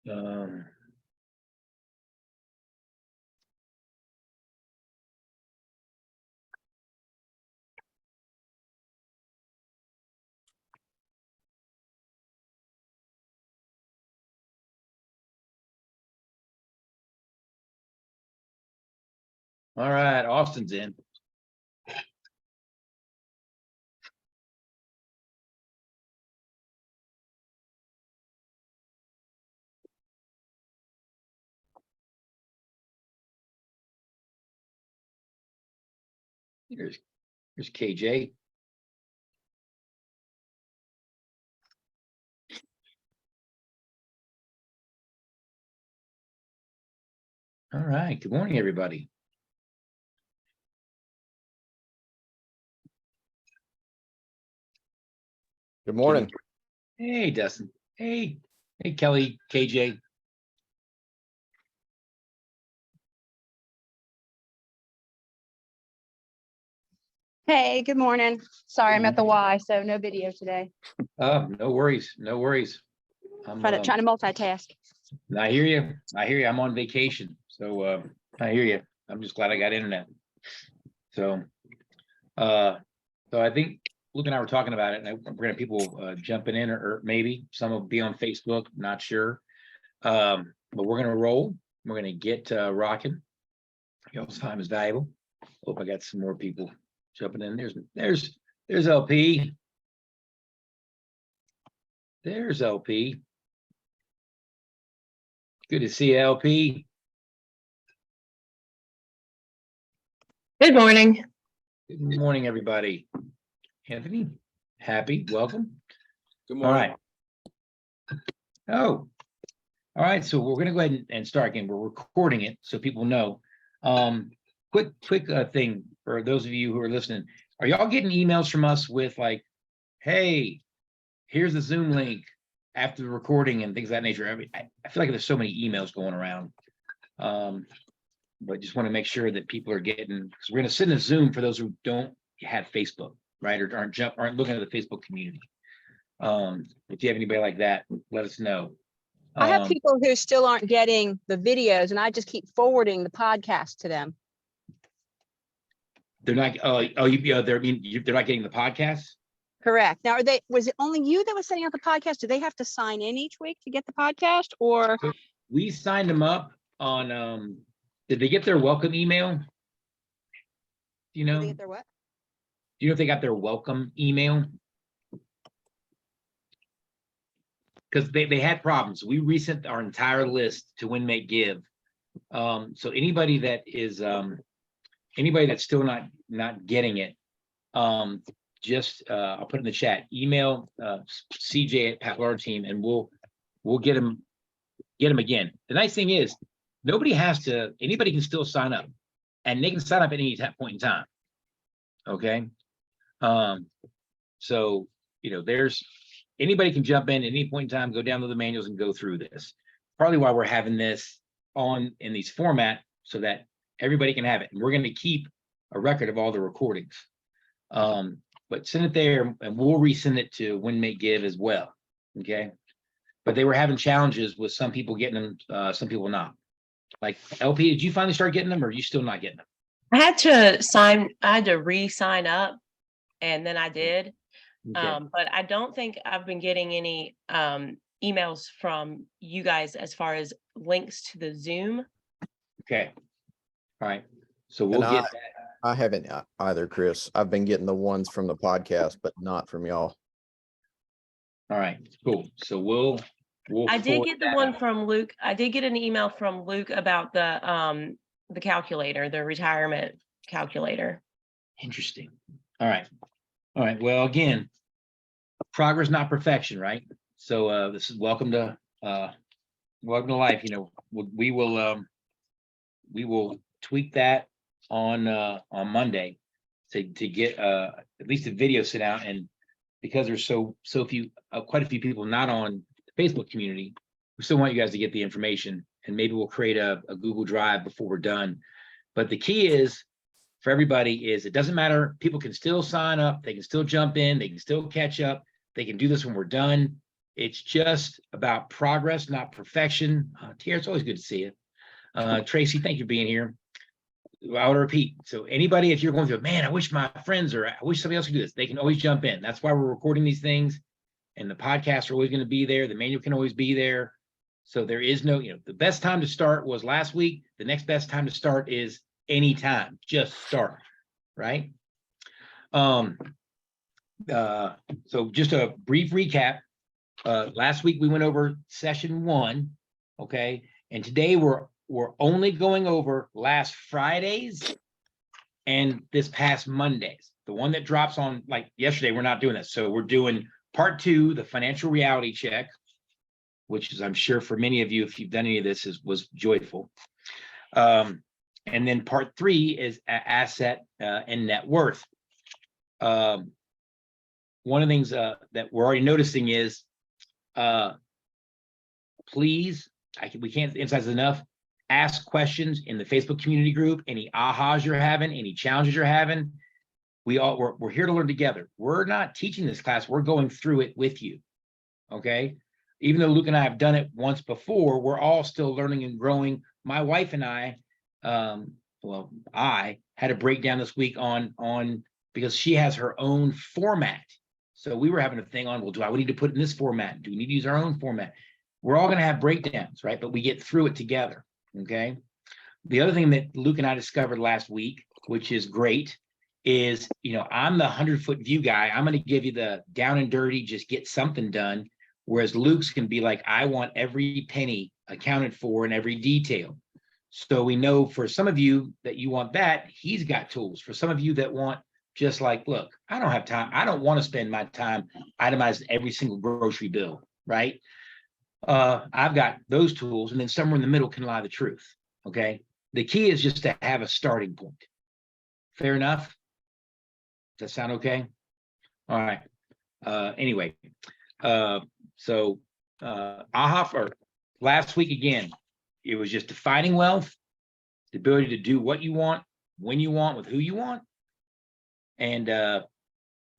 Um, all right, Austin's in. Here's KJ. All right. Good morning, everybody. Good morning. Hey, Dustin. Hey, Kelly, KJ. Hey, good morning. Sorry, I'm at the Y, so no video today. No worries. No worries. I'm Trying to multitask. I hear you. I'm on vacation. So I hear you. I'm just glad I got internet. So I think Luke and I were talking about it, and we're gonna have people jumping in, or maybe some will be on Facebook, not sure. But we're gonna roll. We're gonna get rocking. Y'all's time is valuable. Hope I got some more people jumping in. There's LP. There's LP. Good to see you, LP. Good morning. Good morning, everybody. Anthony, happy, welcome. Good All morning. right. Oh, all right. So we're going to go ahead and start again. We're recording it so people know. Quick thing for those of you who are listening. Are y'all getting emails from us with like, hey, here's the Zoom link after the recording and things of that nature? I feel like there's so many emails going around. But just want to make sure that people are getting, because we're going to send a Zoom for those who don't have Facebook, right? Or aren't looking at the Facebook community. If you have anybody like that, let us know. I have people who still aren't getting the videos, and I just keep forwarding the podcast to them. They're not. They're not getting the podcast. Correct. Now, was it only you that was sending out the podcast? Do they have to sign in each week to get the podcast, or? We signed them up on. Did they get their welcome email? You know. Did they get their what? Do you know if they got their welcome email? Because they had problems. We resent our entire list to Win, Make, Give. So anybody that is anybody that's still not getting it, just I'll put it in the chat. Email CJ at Pat team, and we'll get them again. The nice thing is anybody can still sign up, and they can sign up at any point in time. Okay. So there's anybody can jump in at any point in time, go down to the manuals and go through this. Probably why we're having this in these format, so that everybody can have it. And we're going to keep a record of all the recordings. But send it there, and we'll resend it to Win, Make, Give as well. Okay. But they were having challenges with some people getting them, some people not. Like LP, did you finally start getting them, or are you still not getting them? I had to re-sign up, and then I did. Okay. But I don't think I've been getting any emails from you guys as far as links to the Zoom. Okay. All right. So we'll get that. I haven't either, Chris. I've been getting the ones from the podcast, but not from y'all. All right, cool. So we'll I did get the forward one that. from Luke. I did get an email from Luke about the calculator, the retirement calculator. Interesting. All right. Well, again, progress, not perfection, right? So this is welcome to life. We will tweak that on Monday to get at least a video sent out. And because there's so few, quite a few people not on the Facebook community, we still want you guys to get the information, and maybe we'll create a Google Drive before we're done. But the key is for everybody is it doesn't matter. People can still sign up. They can still jump in. They can still catch up. They can do this when we're done. It's just about progress, not perfection. Tierra, it's always good to see you. Tracy, thank you for being here. I would repeat. So anybody, if you're going through, man, I wish my friends or I wish somebody else could do this, they can always jump in. That's why we're recording these things. And the podcasts are always going to be there. The manual can always be there. So there is no, the best time to start was last week. The next best time to start is anytime. Just start, right? So just a brief recap. Last week we went over session 1, okay? And today we're only going over last Friday's and this past Monday's. The one that drops on like yesterday, we're not doing this. So we're doing part 2, the financial reality check, which is, I'm sure for many of you, if you've done any of this, was joyful. And then part 3 is asset and net worth. One of the things that we're already noticing is, please, we can't emphasize enough, ask questions in the Facebook community group, any ahas you're having, any challenges you're having. We're here to learn together. We're not teaching this class, we're going through it with you, okay? Even though Luke and I have done it once before, we're all still learning and growing. My wife and I, I had a breakdown this week on because she has her own format. So we were having a thing on, well, do we need to put it in this format? Do we need to use our own format? We're all going to have breakdowns, right? But we get through it together, okay? The other thing that Luke and I discovered last week, which is great, is, I'm the 100-foot view guy. I'm going to give you the down and dirty, just get something done. Whereas Luke's can be like, I want every penny accounted for and every detail. So we know for some of you that you want that, he's got tools. For some of you that want just like, look, I don't have time. I don't want to spend my time itemizing every single grocery bill, right? I've got those tools, and then somewhere in the middle can lie the truth, okay? The key is just to have a starting point. Fair enough? Does that sound okay? All right. Anyway, so AHA for last week again, it was just defining wealth, the ability to do what you want, when you want, with who you want. And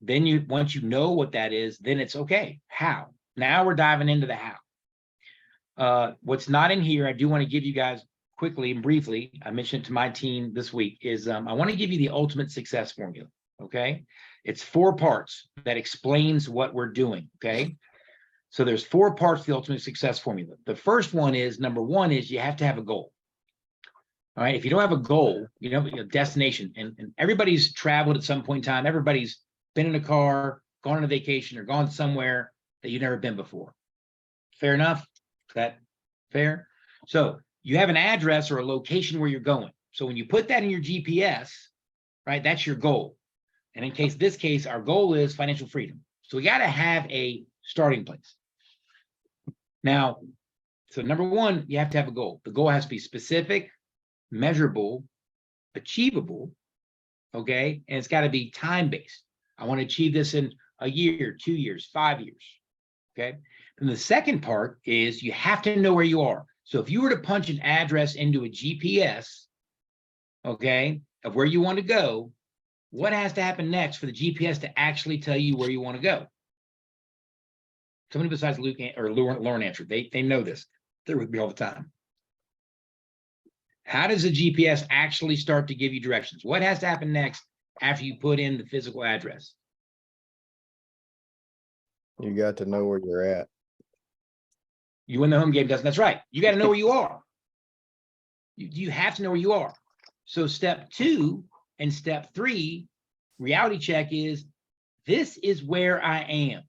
then once you know what that is, then it's okay. How? Now we're diving into the how. What's not in here, I do want to give you guys quickly and briefly, I mentioned it to my team this week, is I want to give you the ultimate success formula, okay? It's 4 parts that explains what we're doing, okay? So there's 4 parts to the ultimate success formula. The first one is, number 1 is you have to have a goal. All right, if you don't have a goal, a destination, and everybody's traveled at some point in time, everybody's been in a car, gone on a vacation, or gone somewhere that you've never been before. Fair enough? Is that fair? So you have an address or a location where you're going. So when you put that in your GPS, right, that's your goal. And in this case, our goal is financial freedom. So we got to have a starting place. Now, so number 1, you have to have a goal. The goal has to be specific, measurable, achievable, okay? And it's got to be time-based. I want to achieve this in a year, 2 years, 5 years, okay? And the second part is you have to know where you are. So if you were to punch an address into a GPS, okay, of where you want to go, what has to happen next for the GPS to actually tell you where you want to go? Somebody besides Luke or Lauren answered. They know this. They're with me all the time. How does the GPS actually start to give you directions? What has to happen next after you put in the physical address? You got to know where you're at. You win the home game, doesn't? That's right. You got to know where you are. You have to know where you are. So step 2 and step 3, reality check is, this is where I am.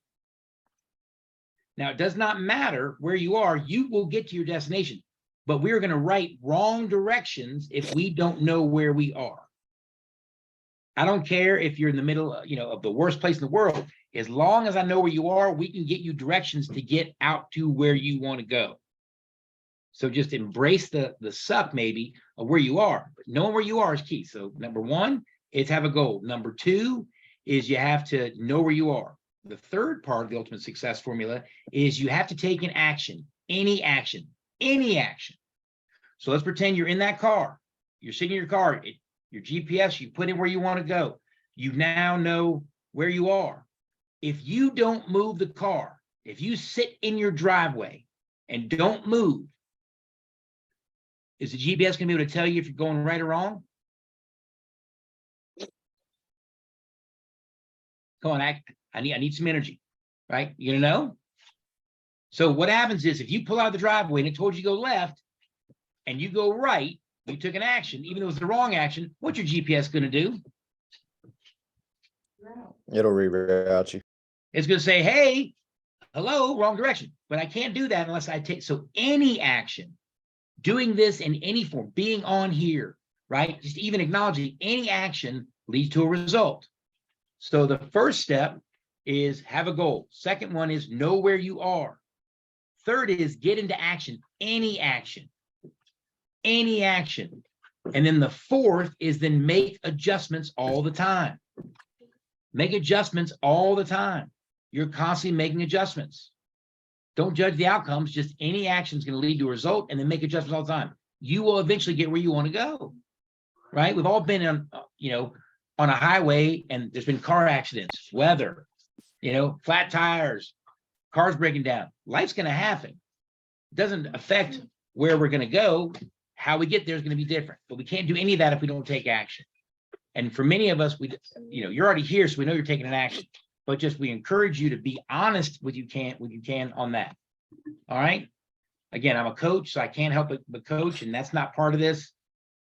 Now, it does not matter where you are, you will get to your destination, but we're going to write wrong directions if we don't know where we are. I don't care if you're in the middle, of the worst place in the world. As long as I know where you are, we can get you directions to get out to where you want to go. So just embrace the suck maybe of where you are, but knowing where you are is key. So number 1 is have a goal. Number 2 is you have to know where you are. The third part of the ultimate success formula is you have to take an action, any action, any action. So let's pretend you're in that car. You're sitting in your car, your GPS, you put in where you want to go. You now know where you are. If you don't move the car, If you sit in your driveway and don't move, is the GPS gonna be able to tell you if you're going right or wrong? Come on, I need some energy, right? You gonna know? So what happens is if you pull out of the driveway and it told you to go left and you go right, you took an action, even though it was the wrong action, what's your GPS gonna do? It'll reroute you. It's gonna say, hey, hello, wrong direction. But I can't do that unless I take, so any action, doing this in any form, being on here, right? Just even acknowledging any action leads to a result. So the first step is have a goal. Second one is know where you are. Third is get into action, any action, any action. And then the fourth is then make adjustments all the time. Make adjustments all the time. You're constantly making adjustments. Don't judge the outcomes, just any action is going to lead to a result, and then make adjustments all the time. You will eventually get where you want to go, right? We've all been on, on a highway and there's been car accidents, weather, flat tires, cars breaking down. Life's going to happen. It doesn't affect where we're going to go. How we get there is going to be different, but we can't do any of that if we don't take action. And for many of us, you're already here, so we know you're taking an action. But just we encourage you to be honest with you can on that. All right. Again, I'm a coach, so I can't help but coach, and that's not part of this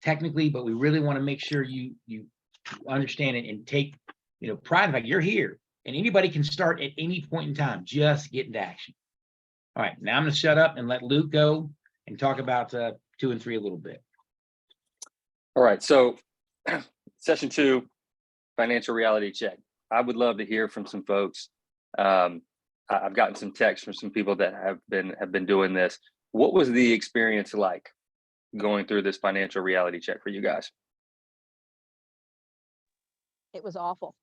technically, but we really want to make sure you understand it and take pride in the fact you're here, and anybody can start at any point in time. Just get into action. All right, now I'm going to shut up and let Luke go and talk about 2 and 3 a little bit. All right, so session 2, financial reality check. I would love to hear from some folks. I've gotten some texts from some people that have been doing this. What was the experience like going through this financial reality check for you guys? It was awful.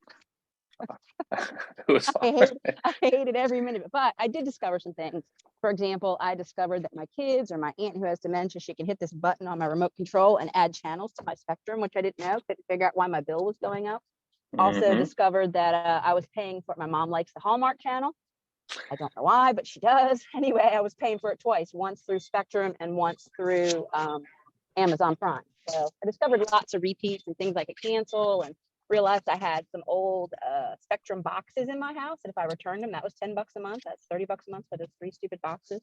It was I hated every minute of it, but I did discover some things. For example, I discovered that my kids or my aunt who has dementia, she can hit this button on my remote control and add channels to my Spectrum, which I didn't know. Couldn't figure out why my bill was going up. Also discovered that I was paying for it. My mom likes the Hallmark channel. I don't know why, but she does. Anyway, I was paying for it twice, once through Spectrum and once through Amazon Prime. So I discovered lots of repeats and things I could cancel, and realized I had some old Spectrum boxes in my house. And if I returned them, that was $10 a month. That's $30 a month for those 3 stupid boxes.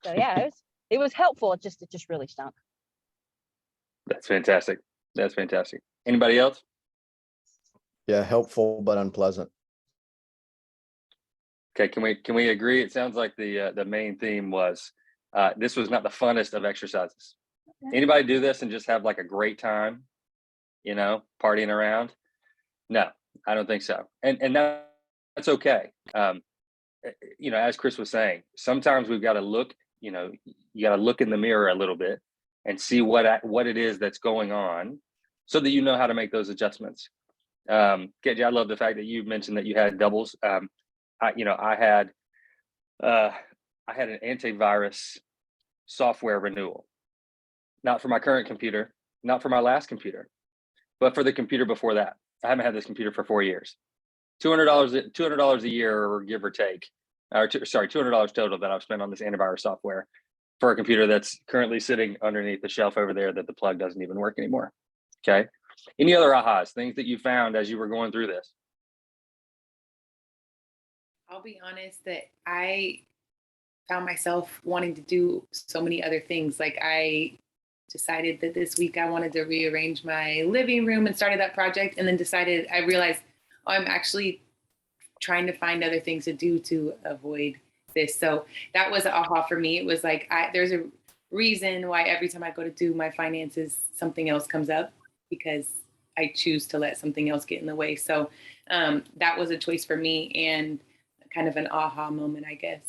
So yeah, it was helpful. It just really stunk. That's fantastic. That's fantastic. Anybody else? Yeah, helpful but unpleasant. Okay, can we agree? It sounds like the main theme was this was not the funnest of exercises. Anybody do this and just have like a great time, partying around? No, I don't think so. And that's okay. As Chris was saying, sometimes we've got to look, you got to look in the mirror a little bit and see what it is that's going on so that you know how to make those adjustments. KJ, I love the fact that you mentioned that you had doubles. I had an antivirus software renewal, not for my current computer, not for my last computer, but for the computer before that. I haven't had this computer for 4 years. $200 a year, or give or take, $200 total that I've spent on this antivirus software for a computer that's currently sitting underneath the shelf over there that the plug doesn't even work anymore. Okay. Any other ahas, things that you found as you were going through this? I'll be honest that I found myself wanting to do so many other things. Like I decided that this week I wanted to rearrange my living room and started that project, and then I realized, I'm actually trying to find other things to do to avoid this. So that was an aha for me. It was like, there's a reason why every time I go to do my finances, something else comes up, because I choose to let something else get in the way. So that was a choice for me, and kind of an aha moment, I guess.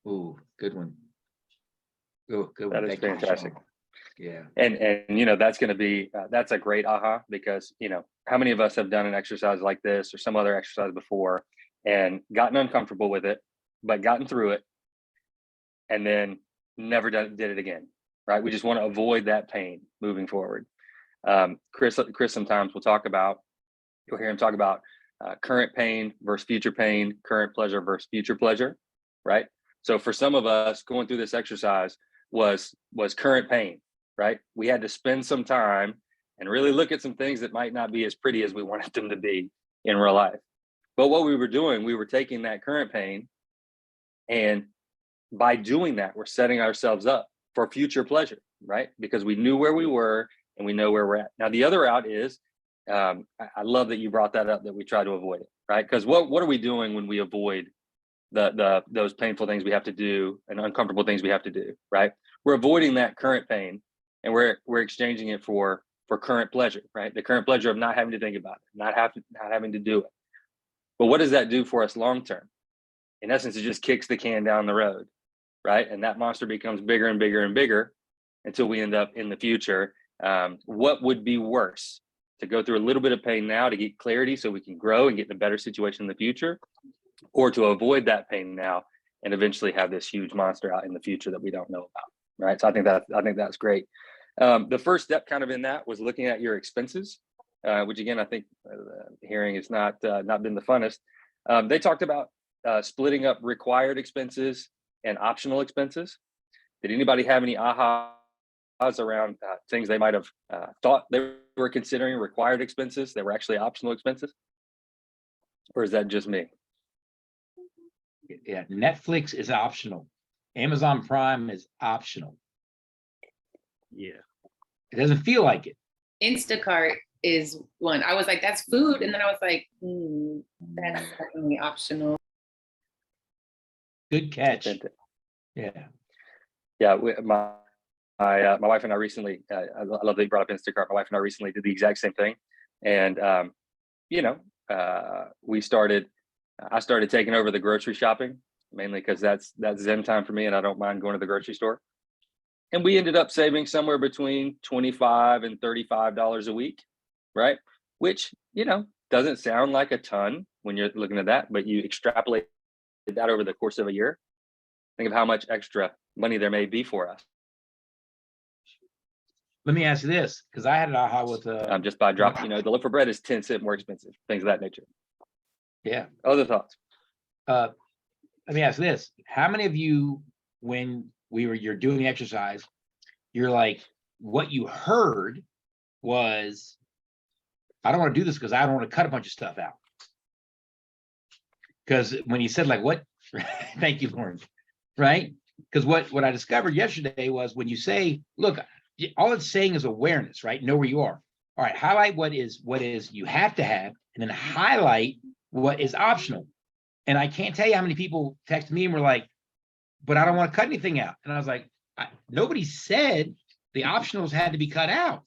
Ooh, good one. Oh, good one. That is Thank you, fantastic. Sean. Yeah. And that's going to be, that's a great aha, because, how many of us have done an exercise like this or some other exercise before and gotten uncomfortable with it, but gotten through it and then never did it again, right? We just want to avoid that pain moving forward. Chris sometimes will you'll hear him talk about current pain versus future pain, current pleasure versus future pleasure, right? So for some of us, going through this exercise was current pain, right? We had to spend some time and really look at some things that might not be as pretty as we wanted them to be in real life. But what we were doing, we were taking that current pain, and by doing that, we're setting ourselves up for future pleasure, right? Because we knew where we were and we know where we're at. Now, the other route is, I love that you brought that up, that we try to avoid it, right? Because what are we doing when we avoid those painful things we have to do and uncomfortable things we have to do, right? We're avoiding that current pain, and we're exchanging it for current pleasure, right? The current pleasure of not having to think about it, not having to do it. But what does that do for us long term? In essence, it just kicks the can down the road, right? And that monster becomes bigger and bigger and bigger until we end up in the future. What would be worse? To go through a little bit of pain now to get clarity so we can grow and get in a better situation in the future, or to avoid that pain now and eventually have this huge monster out in the future that we don't know about, right? So I think that's great. The first step kind of in that was looking at your expenses, which again, I think hearing is not been the funnest. They talked about splitting up required expenses and optional expenses. Did anybody have any ahas around things they might have thought they were considering required expenses that were actually optional expenses? Or is that just me? Yeah, Netflix is optional. Amazon Prime is optional. Yeah. It doesn't feel like it. Instacart is one. I was like, that's food. And then I was like, that's definitely optional. Good catch. Yeah. Yeah, my wife and I recently, I love that you brought up Instacart. My wife and I recently did the exact same thing. And, I started taking over the grocery shopping, mainly because that's Zen time for me, and I don't mind going to the grocery store. And we ended up saving somewhere between $25 and $35 a week, right? Which, doesn't sound like a ton when you're looking at that, but you extrapolate that over the course of a year. Think of how much extra money there may be for us. Let me ask you this, because I had an aha with Just by dropping, the loaf of bread is 10 cents more expensive, things of that nature. yeah. Other thoughts? Let me ask this. How many of you, when you're doing the exercise, you're like, what you heard was, I don't want to do this because I don't want to cut a bunch of stuff out. Because when you said like, what, thank you, Lauren, right? Because what I discovered yesterday was when you say, look, all it's saying is awareness, right? Know where you are. All right, highlight what is you have to have, and then highlight what is optional. And I can't tell you how many people texted me and were like, but I don't want to cut anything out. And I was like, nobody said the optionals had to be cut out.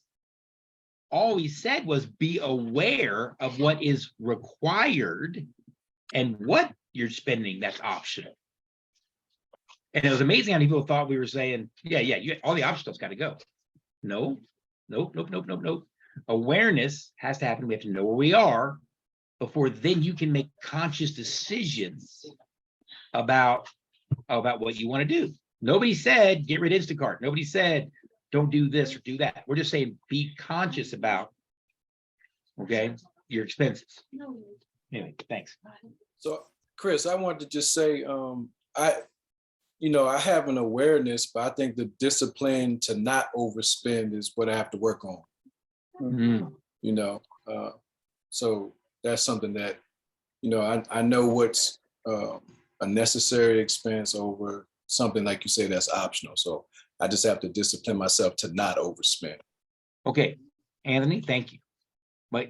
All we said was be aware of what is required and what you're spending that's optional. And it was amazing how many people thought we were saying, all the optionals got to go. No. Awareness has to happen. We have to know where we are before then you can make conscious decisions about what you want to do. Nobody said get rid of Instacart. Nobody said don't do this or do that. We're just saying be conscious about your expenses. Anyway, thanks. So Chris, I wanted to just say, I have an awareness, but I think the discipline to not overspend is what I have to work on. Mm-hmm. So that's something that, I know what's a necessary expense over something like you say that's optional. So I just have to discipline myself to not overspend. Okay, Anthony, thank you. But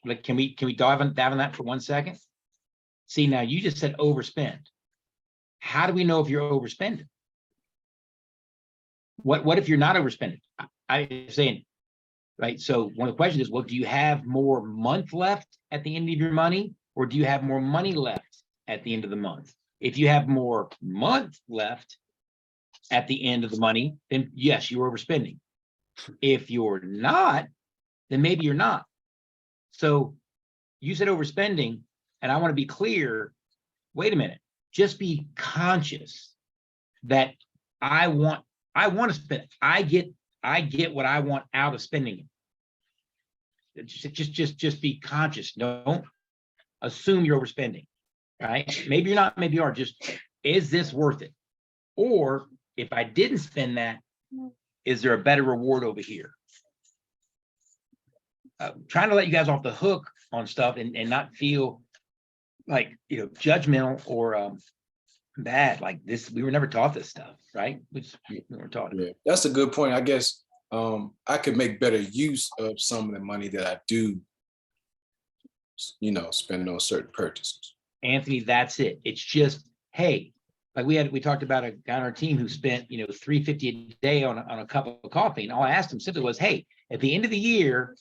like, can we dive on that for 1 second? See, now you just said overspend. How do we know if you're overspending? What if you're not overspending? I'm saying, right? So one of the questions is, well, do you have more month left at the end of your money, or do you have more money left at the end of the month? If you have more month left at the end of the money, then yes, you're overspending. If you're not, then maybe you're not. So you said overspending, and I want to be clear. Wait a minute. Just be conscious that I want to spend. I get what I want out of spending it. Just be conscious. Don't assume you're overspending, right? Maybe you're not, maybe you are. Just, is this worth it? Or if I didn't spend that, is there a better reward over here? Trying to let you guys off the hook on stuff and not feel like, judgmental or bad. Like this, we were never taught this stuff, right? We were taught it. Yeah, that's a good point. I guess I could make better use of some of the money that I do, spend on certain purchases. Anthony, that's it. It's just, hey, like we talked about a guy on our team who spent, $3.50 a day on a cup of coffee. And all I asked him simply was, hey, at the end of the year,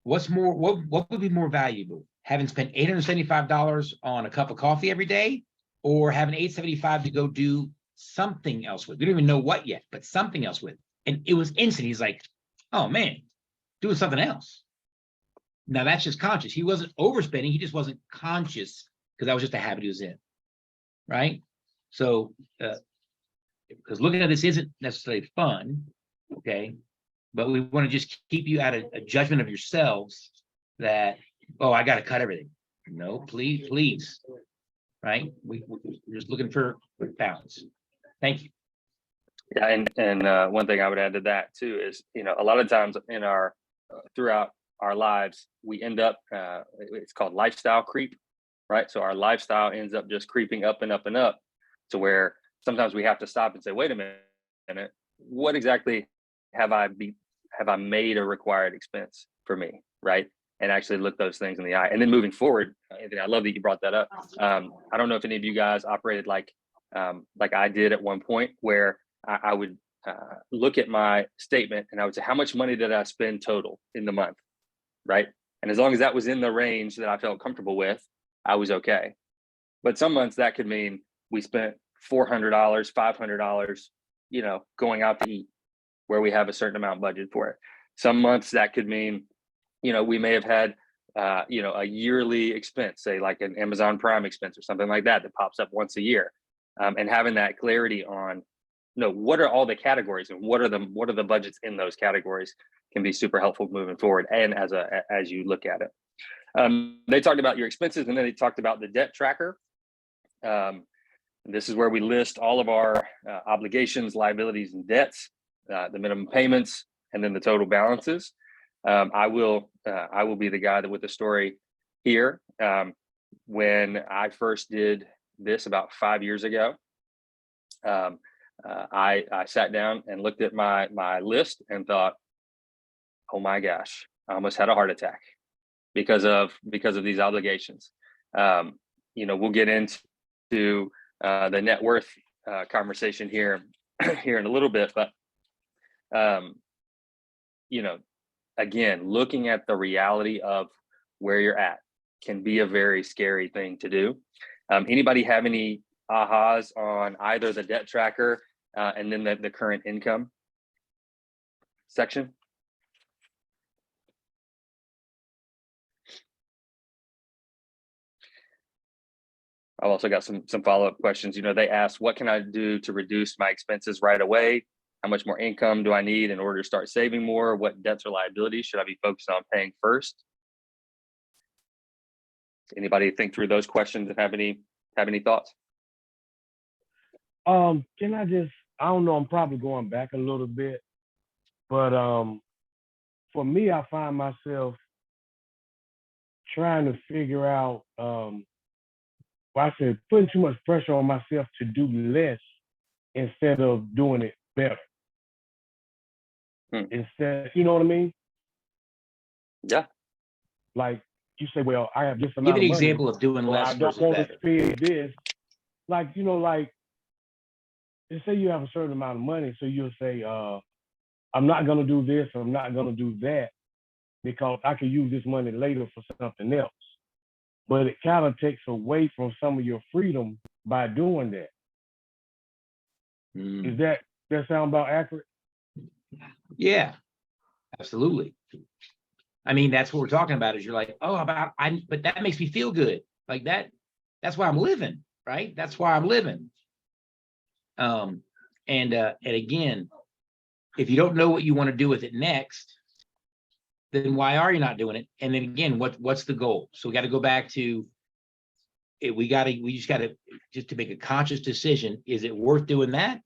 what would be more valuable? Having spent $875 on a cup of coffee every day, or having $875 to go do something else with? We don't even know what yet, but something else with. And it was instant. He's like, oh man, doing something else. Now that's just conscious. He wasn't overspending. He just wasn't conscious because that was just a habit he was in. Right. So, because looking at this isn't necessarily fun. Okay. But we want to just keep you out of a judgment of yourselves that, oh, I got to cut everything. No, please. Right. We're just looking for balance. Thank you. Yeah, and one thing I would add to that too is, a lot of times in our throughout our lives, we end up it's called lifestyle creep, right? So our lifestyle ends up just creeping up and up and up to where sometimes we have to stop and say, wait a minute, what exactly have I made a required expense for me, right? And actually look those things in the eye. And then moving forward, Anthony, I love that you brought that up. I don't know if any of you guys operated like I did at one point, where I would look at my statement and I would say, how much money did I spend total in the month, right? And as long as that was in the range that I felt comfortable with, I was okay. But some months that could mean we spent $400, $500, going out to eat, where we have a certain amount budget for it. Some months that could mean, we may have had, a yearly expense, say like an Amazon Prime expense or something like that pops up once a year. And having that clarity on, what are all the categories and what are the budgets in those categories can be super helpful moving forward. And as you look at it, they talked about your expenses, and then they talked about the debt tracker. This is where we list all of our obligations, liabilities, and debts, the minimum payments, and then the total balances. I will be the guy with the story here. When I first did this about 5 years ago, I sat down and looked at my list and thought, oh my gosh, I almost had a heart attack because of these obligations. We'll get into the net worth conversation here in a little bit, but again, looking at the reality of where you're at can be a very scary thing to do. Anybody have any ahas on either the debt tracker and then the current income section? I've also got some follow-up questions. They asked, what can I do to reduce my expenses right away? How much more income do I need in order to start saving more? What debts or liabilities should I be focused on paying first? Anybody think through those questions and have any thoughts? Can I don't know, I'm probably going back a little bit, but for me, I find myself trying to figure out, putting too much pressure on myself to do less instead of doing it better. Instead, you know what I mean? Yeah. Like you say, well, I have this amount Give an of money, example of doing less I don't versus want to better. spend this. Like, let's say you have a certain amount of money, so you'll say, I'm not going to do this, I'm not going to do that, because I can use this money later for something else. But it kind of takes away from some of your freedom by doing that. Is that sound about accurate? Yeah, absolutely. I mean, that's what we're talking about is you're like, oh, but that makes me feel good. Like that's why I'm living, right? That's why I'm living. And again, if you don't know what you want to do with it next, then why are you not doing it? And then again, what's the goal? So we got to go back to, we just gotta, just to make a conscious decision, is it worth doing that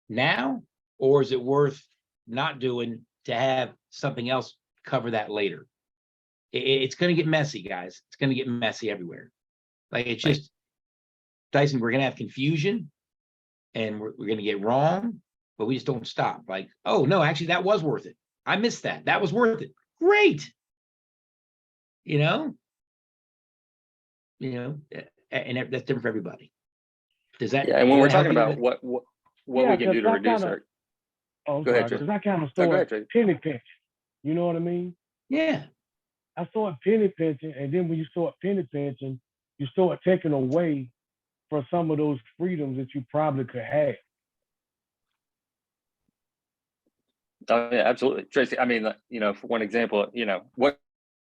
now? Or is it worth not doing to have something else cover that later? It's gonna get messy, guys. It's gonna get messy everywhere. Like, it's just, Dyson, we're gonna have confusion and we're gonna get wrong, but we just don't stop. Like, oh no, actually that was worth it. I missed that. That was worth it. Great. You know, and that's different for everybody. Does that? Yeah, and when does we're that help talking you about with what Yeah, we can 'cause do to I reduce kinda- our, Oh, I'm Go ahead, sorry, Jay. because I kind of No, go ahead, started Jay. penny pinching. You know what I mean? it? Yeah. I started penny pinching, and then when you start penny pinching, you start taking away from some of those freedoms that you probably could have. Oh, yeah, absolutely. Tracy, I mean, for one example, what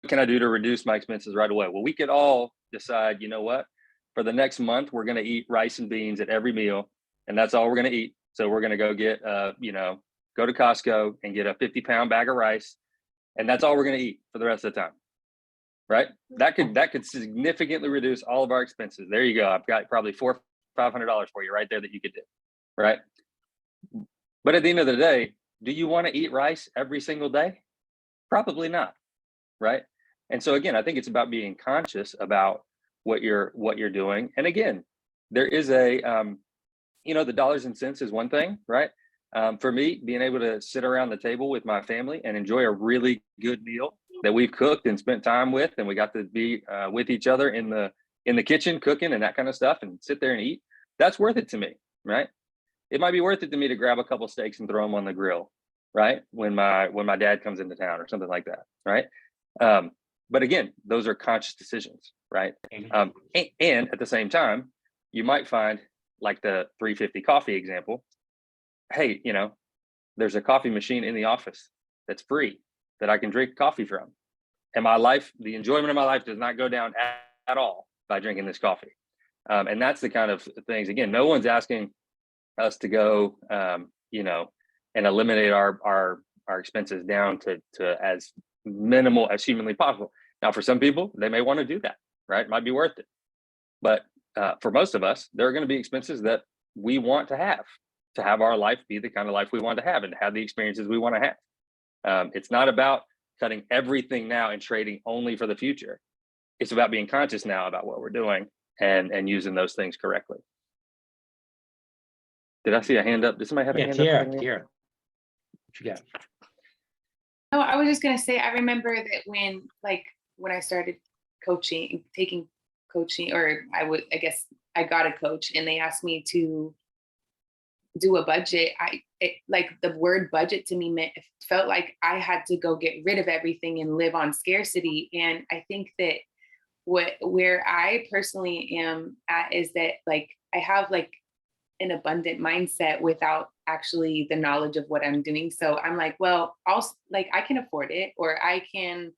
can I do to reduce my expenses right away? Well, we could all decide, you know what, for the next month, we're going to eat rice and beans at every meal, and that's all we're going to eat. So we're going to go get, go to Costco and get a 50-pound bag of rice, and that's all we're going to eat for the rest of the time. Right? That could significantly reduce all of our expenses. There you go. I've got probably $400-500 for you right there that you could do. Right? But at the end of the day, do you want to eat rice every single day? Probably not. Right? And so again, I think it's about being conscious about what you're doing. And again, there is a the dollars and cents is one thing, right? For me, being able to sit around the table with my family and enjoy a really good meal that we've cooked and spent time with, and we got to be with each other in the kitchen cooking and that kind of stuff, and sit there and eat, that's worth it to me, right? It might be worth it to me to grab a couple steaks and throw them on the grill, right? When my dad comes into town or something like that, right? But again, those are conscious decisions, right? And at the same time, you might find, like the 350 coffee example, hey, there's a coffee machine in the office that's free that I can drink coffee from. And the enjoyment of my life does not go down at all by drinking this coffee. And that's the kind of things, again, no one's asking us to go, and eliminate our expenses down to as minimal as humanly possible. Now, for some people, they may want to do that, right? It might be worth it. But for most of us, there are going to be expenses that we want to have our life be the kind of life we want to have and have the experiences we want to have. It's not about cutting everything now and trading only for the future. It's about being conscious now about what we're doing and using those things correctly. Did I see a hand up? Did somebody have a Yeah, hand up? Tiara. What you got? No, I was just gonna say, I remember that when I started taking coaching, or I guess I got a coach and they asked me to do a budget. Like the word budget to me felt like I had to go get rid of everything and live on scarcity. And I think that where I personally am at is that like I have like an abundant mindset without actually the knowledge of what I'm doing. So I'm like, well, I can afford it, or I can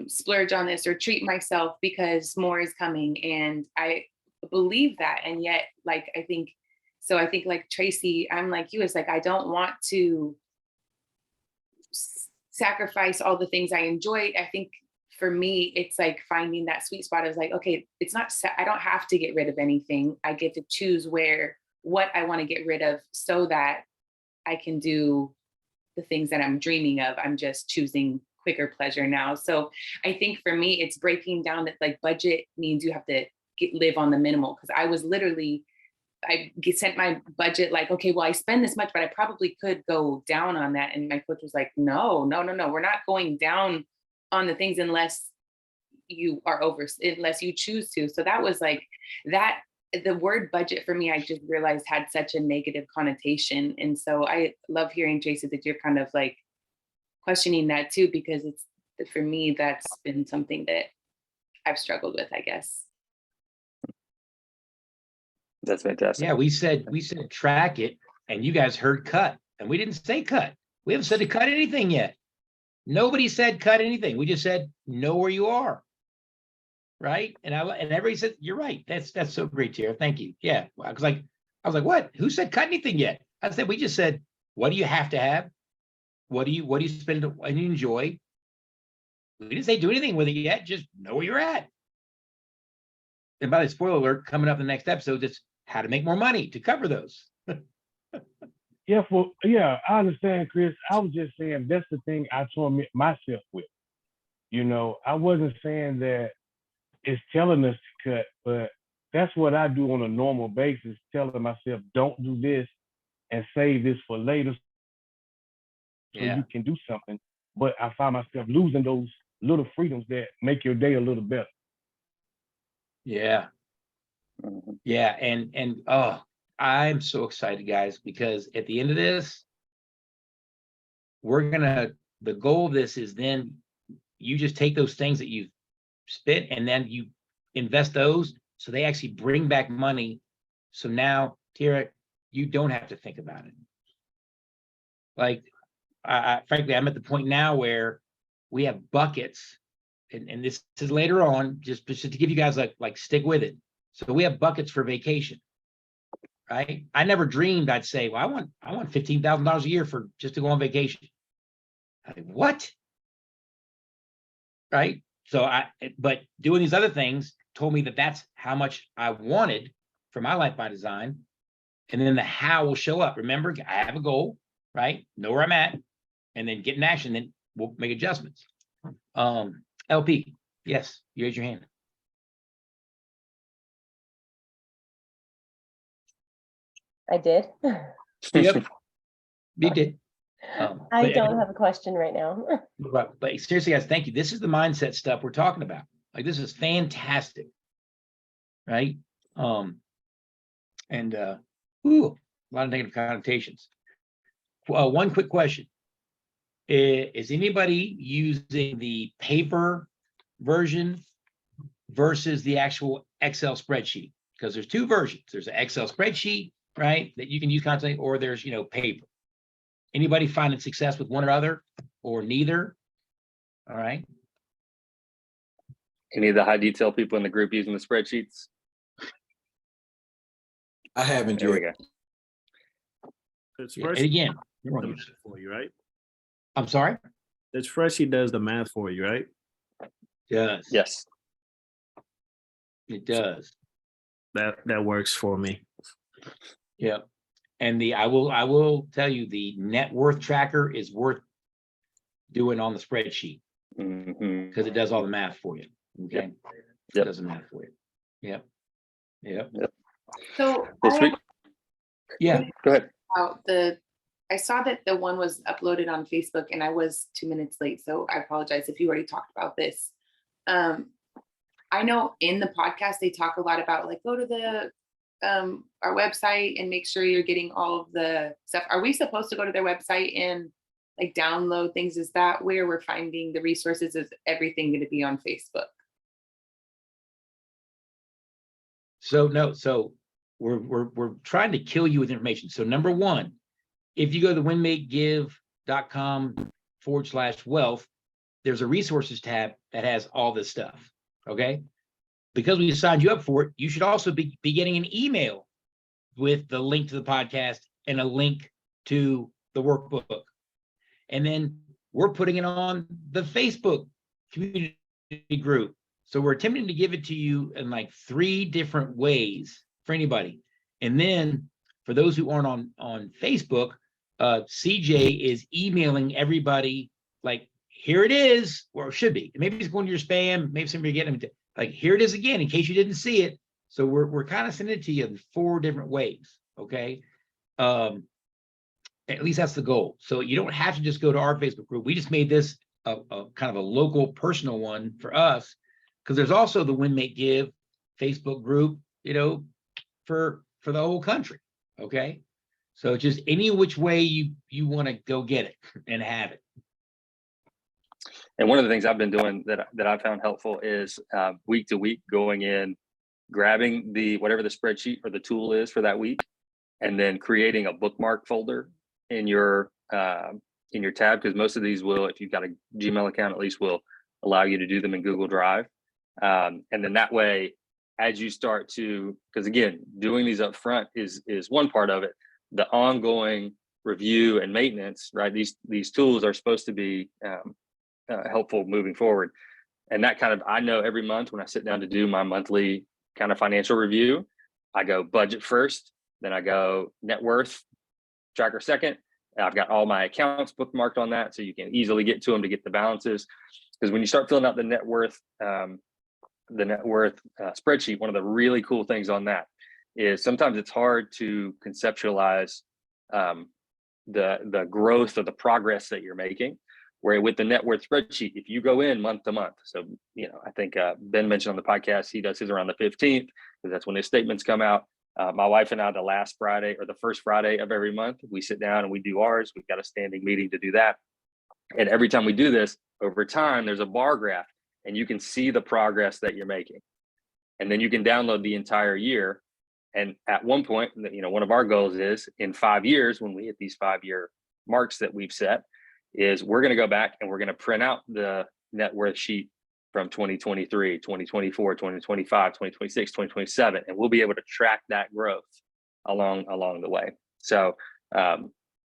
splurge on this or treat myself because more is coming. And I believe that. And yet, like, I think like Tracy, I'm like you, it's like, I don't want to sacrifice all the things I enjoyed. I think for me, it's like finding that sweet spot of like, okay, I don't have to get rid of anything. I get to choose what I want to get rid of so that I can do the things that I'm dreaming of. I'm just choosing quicker pleasure now. So I think for me, it's breaking down that like budget means you have to live on the minimal. Cause I was literally, I sent my budget like, okay, well, I spend this much, but I probably could go down on that. And my coach was like, no, we're not going down on the things unless you choose to. So that was like that. The word budget for me, I just realized had such a negative connotation. And so I love hearing, Tracy, that you're kind of like questioning that too, because for me, that's been something that I've struggled with, I guess. That's fantastic. Yeah, we said track it, and you guys heard cut, and we didn't say cut. We haven't said to cut anything yet. Nobody said cut anything. We just said know where you are. Right. And everybody said, you're right. That's so great, Tara. Thank you. Yeah. I was like, what? Who said cut anything yet? I said, we just said, what do you have to have? What do you spend and you enjoy? We didn't say do anything with it yet. Just know where you're at. and by the spoiler alert, coming up in the next episode, it's how to make more money to cover those. Yeah, I understand, Chris. I was just saying that's the thing I torment myself with. I wasn't saying that it's telling us to cut, but that's what I do on a normal basis, telling myself, don't do this and save this for later so Yeah. you can do something. But I find myself losing those little freedoms that make your day a little better. Yeah. Mhm. Yeah. And oh, I'm so excited, guys, because at the end of this, the goal of this is then you just take those things that you've spent and then you invest those so they actually bring back money. So now, Tira, you don't have to think about it. Like, frankly, I'm at the point now where we have buckets, and this is later on, just to give you guys like stick with it. So we have buckets for vacation, right? I never dreamed I'd say, well, I want $15,000 a year for just to go on vacation. Like, what? Right? So but doing these other things told me that that's how much I wanted for my life by design. And then the how will show up. Remember, I have a goal, right? Know where I'm at, and then get in action, then we'll make adjustments. LP, yes, you raise your hand. I did. Yep, you did. I But- don't have a question right now. But seriously, guys, thank you. This is the mindset stuff we're talking about. Like, this is fantastic, right? And a lot of negative connotations. One quick question. Is anybody using the paper version versus the actual Excel spreadsheet? Because there's two versions. There's an Excel spreadsheet, right, that you can use constantly, or there's, paper. Anybody finding success with one or other or neither? All right. Any of the high detail people in the group using the spreadsheets? I haven't There we yet. go. It's Yeah, first and again, the math for you, right? I'm sorry. It's Freshie does the math for you, right? Does. Yes. It does. That works for me. Yeah. And I will tell you, the net worth tracker is worth doing on the spreadsheet Mhm. because it does all the math for you. Okay. It Yep. does the math for you. Yep. Yep. So Well, I sweet. Yeah. Go ahead. I saw that the one was uploaded on Facebook and I was 2 minutes late. So I apologize if you already talked about this. I know in the podcast, they talk a lot about like, go to the our website and make sure you're getting all of the stuff. Are we supposed to go to their website and like download things? Is that where we're finding the resources? Is everything going to be on Facebook? So no, so we're trying to kill you with information. So number one, if you go to winmakegive.com/wealth, there's a resources tab that has all this stuff. Okay. Because we signed you up for it, you should also be getting an email with the link to the podcast and a link to the workbook. And then we're putting it on the Facebook community group. So we're attempting to give it to you in like 3 different ways for anybody. And then for those who aren't on Facebook, CJ is emailing everybody like, here it is, or it should be. Maybe it's going to your spam, maybe somebody getting them. Like, here it is again, in case you didn't see it. So we're kind of sending it to you in 4 different ways. Okay. At least that's the goal. So you don't have to just go to our Facebook group. We just made this a kind of a local personal one for us, because there's also the Win Make Give Facebook group, for the whole country. Okay. So just any which way you want to go get it and have it. And one of the things I've been doing that I found helpful is week to week going in, grabbing whatever the spreadsheet or the tool is for that week, and then creating a bookmark folder in your tab, because most of these will, if you've got a Gmail account, at least will allow you to do them in Google Drive. And then that way, as you start to, because again, doing these up front is one part of it. The ongoing review and maintenance, right? These tools are supposed to be helpful moving forward. And that kind of, I know every month when I sit down to do my monthly kind of financial review, I go budget first, then I go net worth tracker second. And I've got all my accounts bookmarked on that, so you can easily get to them to get the balances. Because when you start filling out the net worth spreadsheet, one of the really cool things on that is sometimes it's hard to conceptualize the growth or the progress that you're making. Where with the net worth spreadsheet, if you go in month to month, so I think Ben mentioned on the podcast he does his around the 15th because that's when his statements come out. My wife and I, the last Friday or the first Friday of every month, we sit down and we do ours. We've got a standing meeting to do that, and every time we do this, over time, there's a bar graph, and you can see the progress that you're making, and then you can download the entire year. And at one point, one of our goals is in 5 years, when we hit these 5-year marks that we've set, is we're going to go back and we're going to print out the net worth sheet from 2023, 2024, 2025, 2026, 2027, and we'll be able to track that growth along the way. So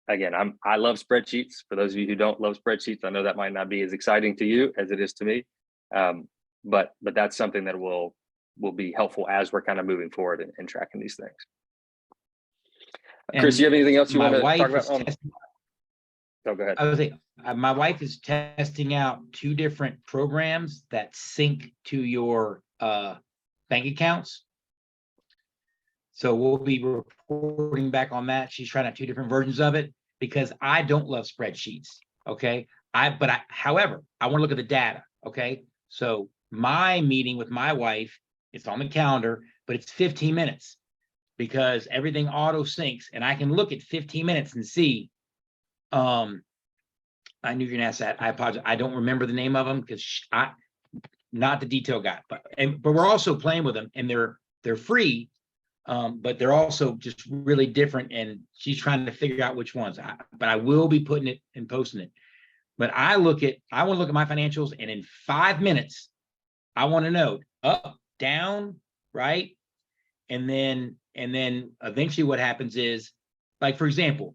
again, I love spreadsheets. For those of you who don't love spreadsheets, I know that might not be as exciting to you as it is to me, but that's something that will be helpful as we're kind of moving forward and tracking these things. Chris, And you have anything else you my want to wife talk is about? testing- Oh, go ahead. I was saying, my wife is testing out 2 different programs that sync to your bank accounts. So we'll be reporting back on that. She's trying out 2 different versions of it because I don't love spreadsheets. Okay. However, I want to look at the data. Okay. So my meeting with my wife, it's on the calendar, but it's 15 minutes because everything auto syncs and I can look at 15 minutes and see. I knew you're gonna ask that. I apologize. I don't remember the name of them because not the detail guy, but we're also playing with them and they're free, but they're also just really different. And she's trying to figure out which ones. But I will be putting it and posting it. But I want to look at my financials, and in 5 minutes, I want to know up, down, right, and then eventually what happens is, like for example,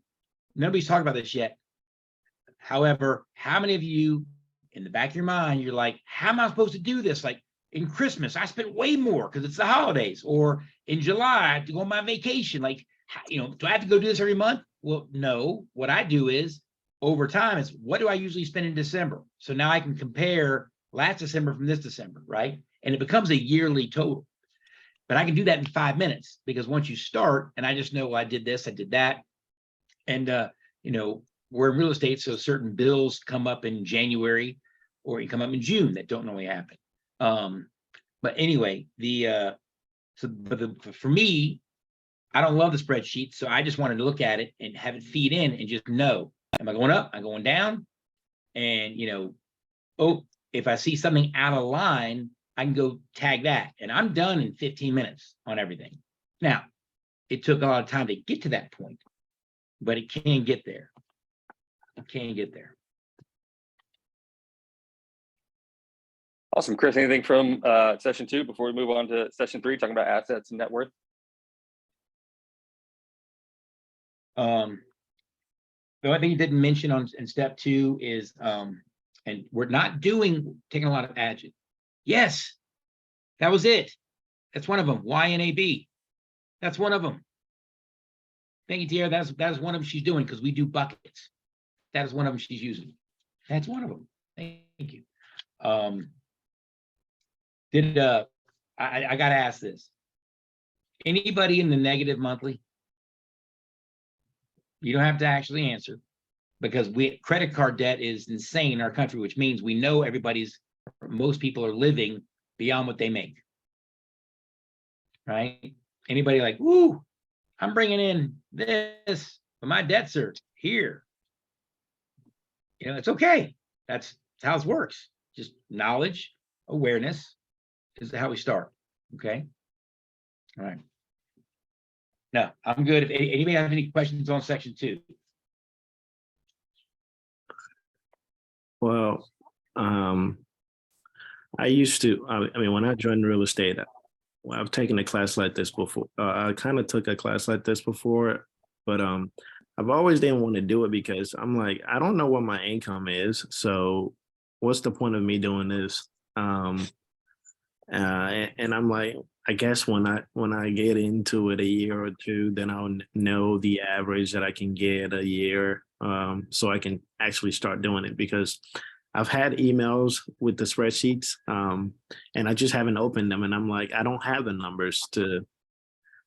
nobody's talked about this yet. However, how many of you in the back of your mind, you're like, how am I supposed to do this? Like in Christmas, I spent way more because it's the holidays, or in July, I have to go on my vacation. Like, do I have to go do this every month? Well, no, what I do is over time is what do I usually spend in December? So now I can compare last December from this December, right? And it becomes a yearly total. But I can do that in 5 minutes because once you start and I just know, well, I did this, I did that. And, we're in real estate, so certain bills come up in January or you come up in June that don't normally happen. But anyway, for me, I don't love the spreadsheet, so I just wanted to look at it and have it feed in and just know, am I going up? Am I going down? And if I see something out of line, I can go tag that, and I'm done in 15 minutes on everything. Now, it took a lot of time to get to that point, but it can get there. Awesome. Chris, anything from session 2 before we move on to session 3, talking about assets and net worth? The only thing you didn't mention in step 2 is, and we're not taking a lot of adjectives. Yes, that was it. That's one of them. YNAB. That's one of them. Thank you, dear. That is one of them she's doing because we do buckets. That is one of them she's using. That's one of them. Thank you. I got to ask this. Anybody in the negative monthly? You don't have to actually answer because credit card debt is insane in our country, which means we know most people are living beyond what they make. Right? Anybody like, woo, I'm bringing in this, but my debts are here. It's okay. That's how it works. Just knowledge, awareness is how we start. Okay. All right. No, I'm good. If anybody have any questions on section 2? Well, I used to, when I joined real estate, I've taken a class like this before. I kind of took a class like this before, but I've always didn't want to do it because I'm like, I don't know what my income is. So what's the point of me doing this? And I'm like, I guess when I get into it a year or two, then I'll know the average that I can get a year, so I can actually start doing it, because I've had emails with the spreadsheets, and I just haven't opened them, and I'm like, I don't have the numbers to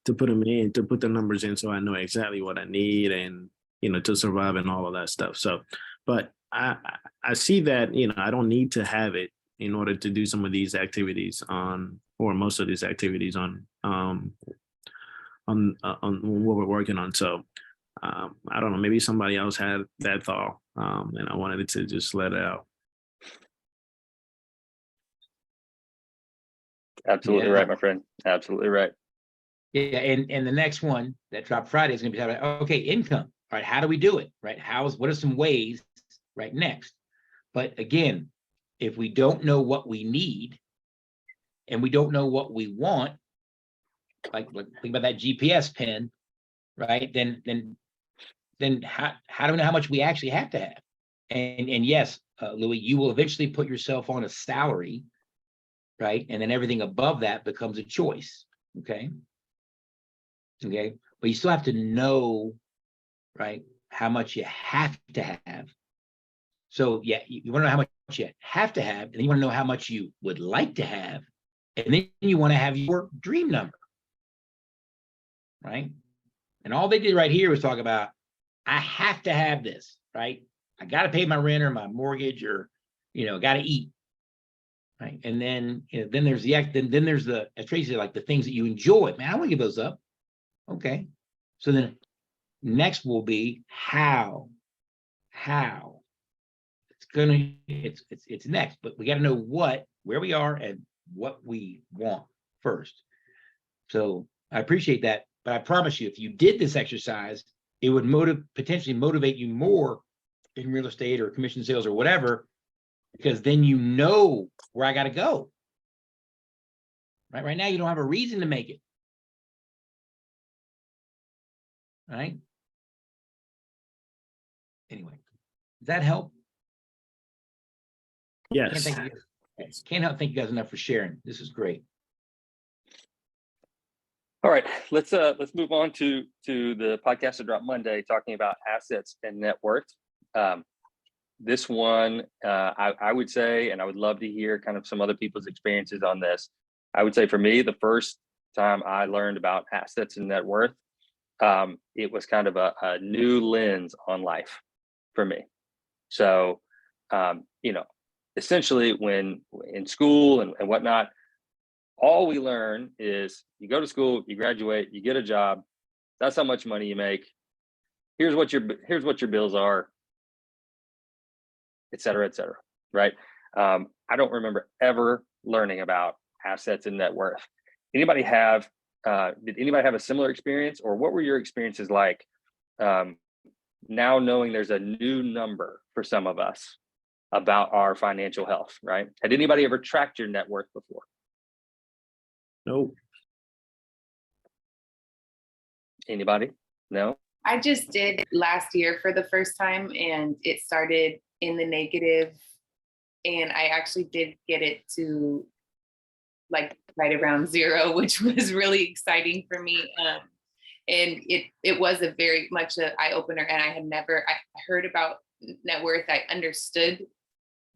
put them in, to put the numbers in, so I know exactly what I need, and to survive and all of that stuff. So, but I see that I don't need to have it in order to do some of these activities or most of these activities on what we're working on. So I don't know, maybe somebody else had that thought, and I wanted to just let it out. Absolutely Yeah. right, my friend. Absolutely right. Yeah, and the next one that dropped Friday is going to be talking about, okay, income. All right, how do we do it? Right? What are some ways, right, next? But again, if we don't know what we need and we don't know what we want, like think about that GPS pin, right? Then how do we know how much we actually have to have? And yes, Louis, you will eventually put yourself on a salary, right? And then everything above that becomes a choice. Okay. Okay. But you still have to know, right, how much you have to have. So yeah, you want to know how much you have to have, and then you want to know how much you would like to have, and then you want to have your dream number, right? And all they did right here was talk about, I have to have this, right? I got to pay my rent or my mortgage, or got to eat, right? And then then there's then there's the, as Tracy said, like the things that you enjoy. Man, I want to give those up. Okay, so then next will be how it's next, but we got to know where we are and what we want first. So I appreciate that, but I promise you, if you did this exercise, it would potentially motivate you more in real estate or commission sales or whatever, because then you know where I got to go. Right now, you don't have a reason to make it. Right. Anyway, does that help? Yes. Can't help thank you guys enough for sharing. This is great. All right, let's move on to the podcast that dropped Monday, talking about assets and net worth. This one, I would say, and I would love to hear kind of some other people's experiences on this. I would say for me, the first time I learned about assets and net worth, it was kind of a new lens on life for me. So, essentially when in school and whatnot, all we learn is you go to school, you graduate, you get a job. That's how much money you make. Here's what your bills are, et cetera, right? I don't remember ever learning about assets and net worth. Did anybody have a similar experience, or what were your experiences like now knowing there's a new number for some of us about our financial health, right? Had anybody ever tracked your net worth before? Nope. Anybody? No? I just did last year for the first time, and it started in the negative, and I actually did get it to like right around zero, which was really exciting for me. And it was a very much an eye opener, and I heard about net worth. I understood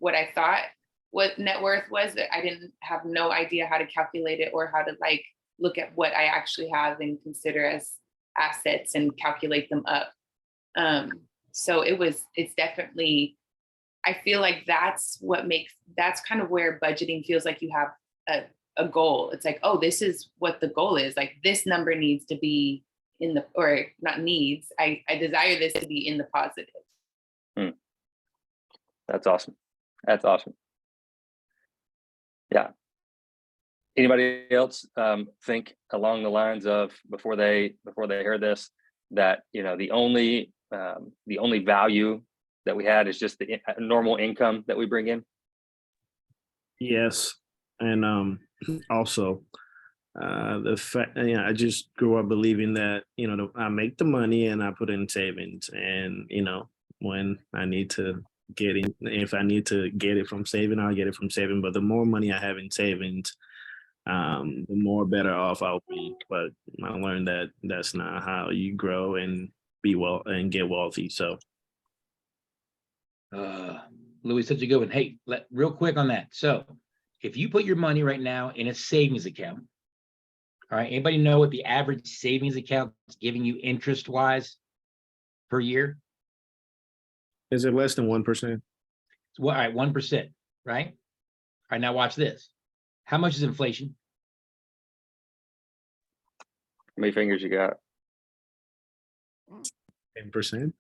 what I thought what net worth was, but I didn't have no idea how to calculate it or how to like look at what I actually have and consider as assets and calculate them up. So it's definitely, I feel like that's kind of where budgeting feels like you have a goal. It's like, oh, this is what the goal is. Like this number needs to be or not needs, I desire this to be in the positive. That's awesome. That's awesome. Yeah. Anybody else think along the lines of before they heard this, that the only value that we had is just the normal income that we bring in? Yes, and also the fact, I just grew up believing that I make the money and I put in savings, and when I need to if I need to get it from saving, I'll get it from saving. But the more money I have in savings, the more better off I'll be. But I learned that that's not how you grow and be well and get wealthy. So Louis, such a good one. Hey, real quick on that. So if you put your money right now in a savings account, all right, anybody know what the average savings account is giving you interest wise per year? is it less than 1%? Well, all right, 1%, right? All right, now watch this. How much is inflation? How many fingers you got? 10%?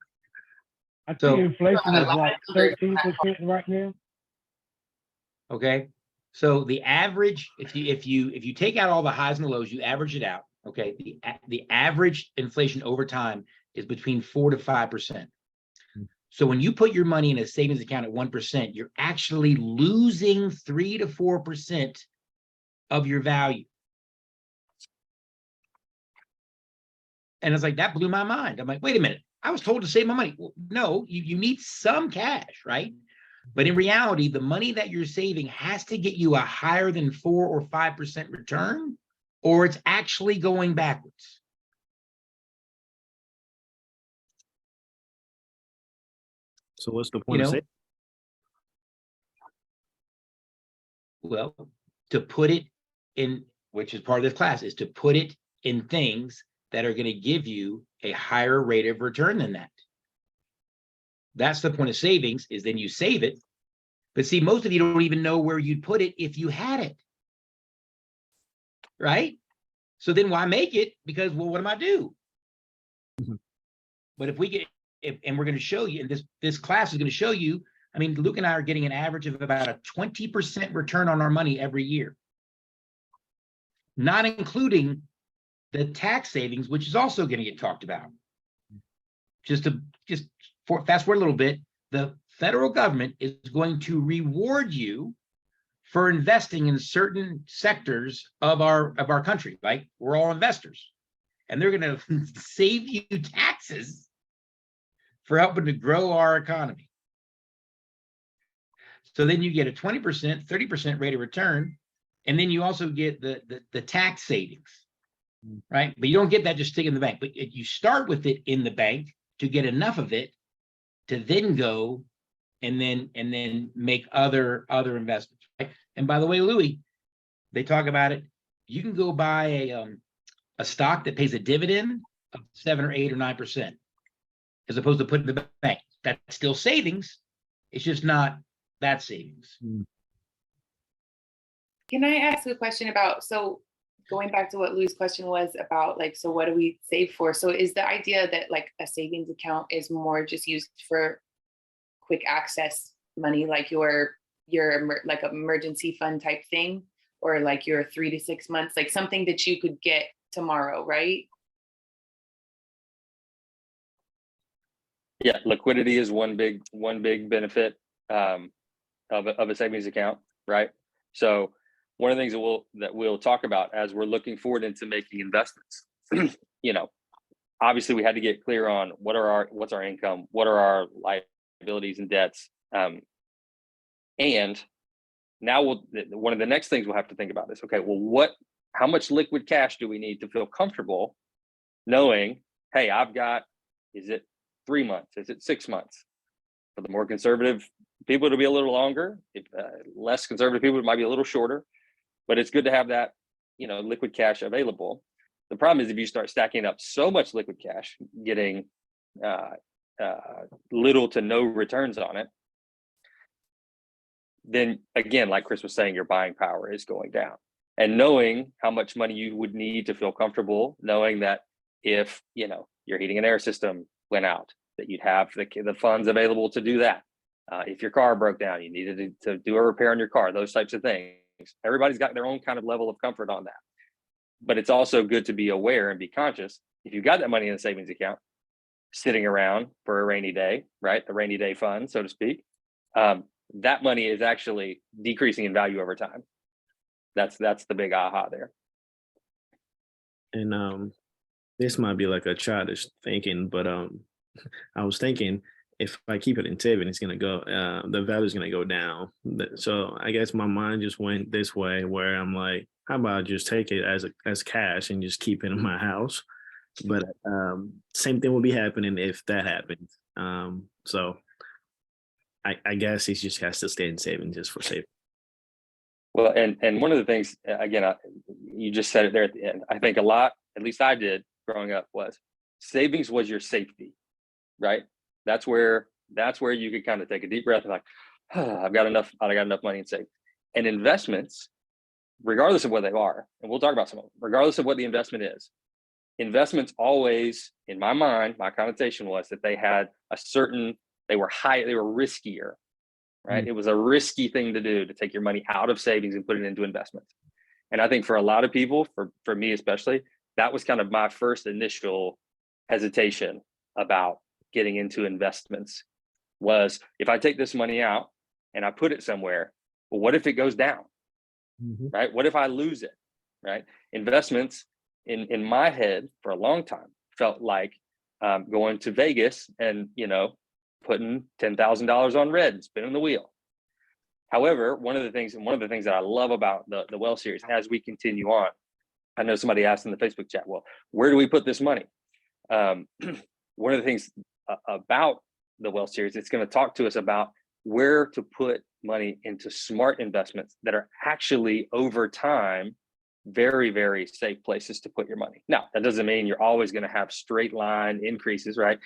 I So- think inflation is like 13% right now. Okay. So the average, if you take out all the highs and the lows, you average it out. Okay. The average inflation over time is between 4 to 5%. So when you put your money in a savings account at 1%, you're actually losing 3 to 4% of your value. And it's like, that blew my mind. I'm like, wait a minute, I was told to save my money. Well, no, you need some cash, right? But in reality, the money that you're saving has to get you a higher than 4 or 5% return, or it's actually going backwards. So what's the You point of know, saving? well, to put it in, which is part of this class, is to put it in things that are going to give you a higher rate of return than that. That's the point of savings, is then you save it. But see, most of you don't even know where you'd put it if you had it. Right? So then why make it? Because, well, what am I do? But if we get, and we're going to show you, and this class is going to show you, I mean, Luke and I are getting an average of about a 20% return on our money every year, not including the tax savings, which is also going to get talked about. Just fast forward a little bit, the federal government is going to reward you for investing in certain sectors of our country, right? We're all investors, and they're going to save you taxes for helping to grow our economy. So then you get a 20%, 30% rate of return, and then you also get the tax savings, right? But you don't get that just stick in the bank, but you start with it in the bank to get enough of it to then go and then make other investments, right? And by the way, Louis, they talk about it. You can go buy a stock that pays a dividend of 7 or 8 or 9%, as opposed to putting in the bank. That's still savings. It's just not that savings. Can I ask a question about, so going back to what Lou's question was about, like, so what do we save for? So is the idea that like a savings account is more just used for quick access money, like your like emergency fund type thing, or like your 3 to 6 months, like something that you could get tomorrow, right? Yeah, liquidity is one big benefit of a savings account, right? So one of the things that we'll talk about as we're looking forward into making investments, you know, obviously we had to get clear on what's our income, what are our liabilities and debts, and now one of the next things we'll have to think about is, okay, well, how much liquid cash do we need to feel comfortable knowing, hey, I've got, is it 3 months? Is it 6 months? For the more conservative people, it'll be a little longer. If less conservative people, it might be a little shorter. But it's good to have that, liquid cash available. The problem is if you start stacking up so much liquid cash, getting little to no returns on it, then again, like Chris was saying, your buying power is going down. And knowing how much money you would need to feel comfortable, knowing that if your heating and air system went out, that you'd have the funds available to do that. If your car broke down, you needed to do a repair on your car, those types of things. Everybody's got their own kind of level of comfort on that. But it's also good to be aware and be conscious. If you've got that money in a savings account sitting around for a rainy day, right? The rainy day fund, so to speak, that money is actually decreasing in value over time. That's the big aha there. And this might be like a childish thinking, but I was thinking if I keep it in savings, it's gonna go, the value is gonna go down. So I guess my mind just went this way, where I'm like, how about I just take it as cash and just keep it in my house? But same thing will be happening if that happens. So I guess he just has to stay in savings just for saving. Well, and one of the things, again, you just said it there at the end. I think a lot, at least I did growing up, was savings was your safety, right? That's where you could kind of take a deep breath and like, I got enough money in savings. And investments, regardless of what they are, and we'll talk about some of them, regardless of what the investment is, investments always, in my mind, my connotation was that they had they were riskier, right? It was a risky thing to do, to take your money out of savings and put it into investments. And I think for a lot of people, for me especially, that was kind of my first initial hesitation about getting into investments, was if I take this money out and I put it somewhere, well, what if it goes down, right? What if I lose it, right? Investments in my head for a long time felt like going to Vegas and, putting $10,000 on red and spinning the wheel. However, one of the things that I love about the Well series, as we continue on, I know somebody asked in the Facebook chat, well, where do we put this money? One of the things about the Well series, it's going to talk to us about where to put money into smart investments that are actually over time very, very safe places to put your money. Now, that doesn't mean you're always going to have straight line increases, right?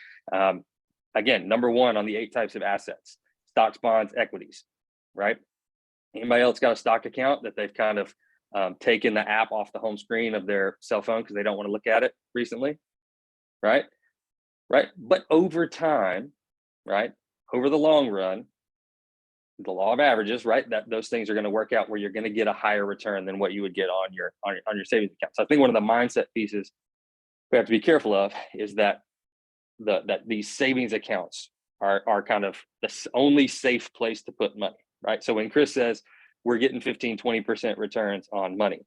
Again, number one on the 8 types of assets: stocks, bonds, equities, right? Anybody else got a stock account that they've kind of taken the app off the home screen of their cell phone because they don't want to look at it recently, right? But over time, right, over the long run, the law of averages, right, that those things are going to work out where you're going to get a higher return than what you would get on your savings account. So I think one of the mindset pieces we have to be careful of is that these savings accounts are kind of the only safe place to put money, right? So when Chris says we're getting 15-20% returns on money,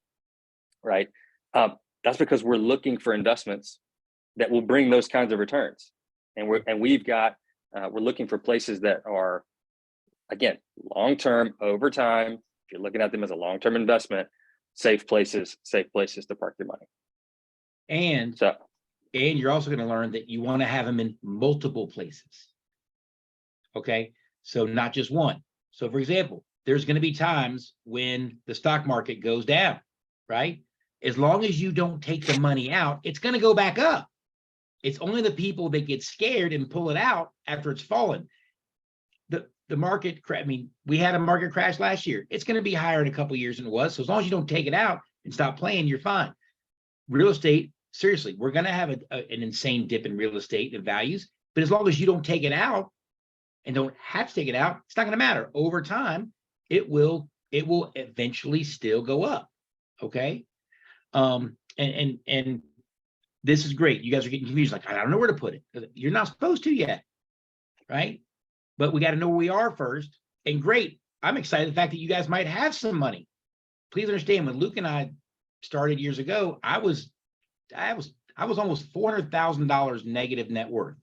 right, that's because we're looking for investments that will bring those kinds of returns, and we're looking for places that are, again, long-term, over time. If you're looking at them as a long-term investment, safe places to park your money. And you're also going to learn that you want to have them in multiple places. Okay, so not just one. So for example, there's going to be times when the stock market goes down, right? As long as you don't take the money out, it's going to go back up. It's only the people that get scared and pull it out after it's fallen. The market, we had a market crash last year. It's going to be higher in a couple of years than it was. So as long as you don't take it out and stop playing, you're fine. Real estate, seriously, we're going to have an insane dip in real estate and values. But as long as you don't take it out and don't have to take it out, it's not going to matter. Over time, it will eventually still go up. Okay. And this is great. You guys are getting confused. Like, I don't know where to put it. You're not supposed to yet. Right. But we got to know where we are first. And great. I'm excited the fact that you guys might have some money. Please understand, when Luke and I started years ago, I was almost $400,000 negative net worth.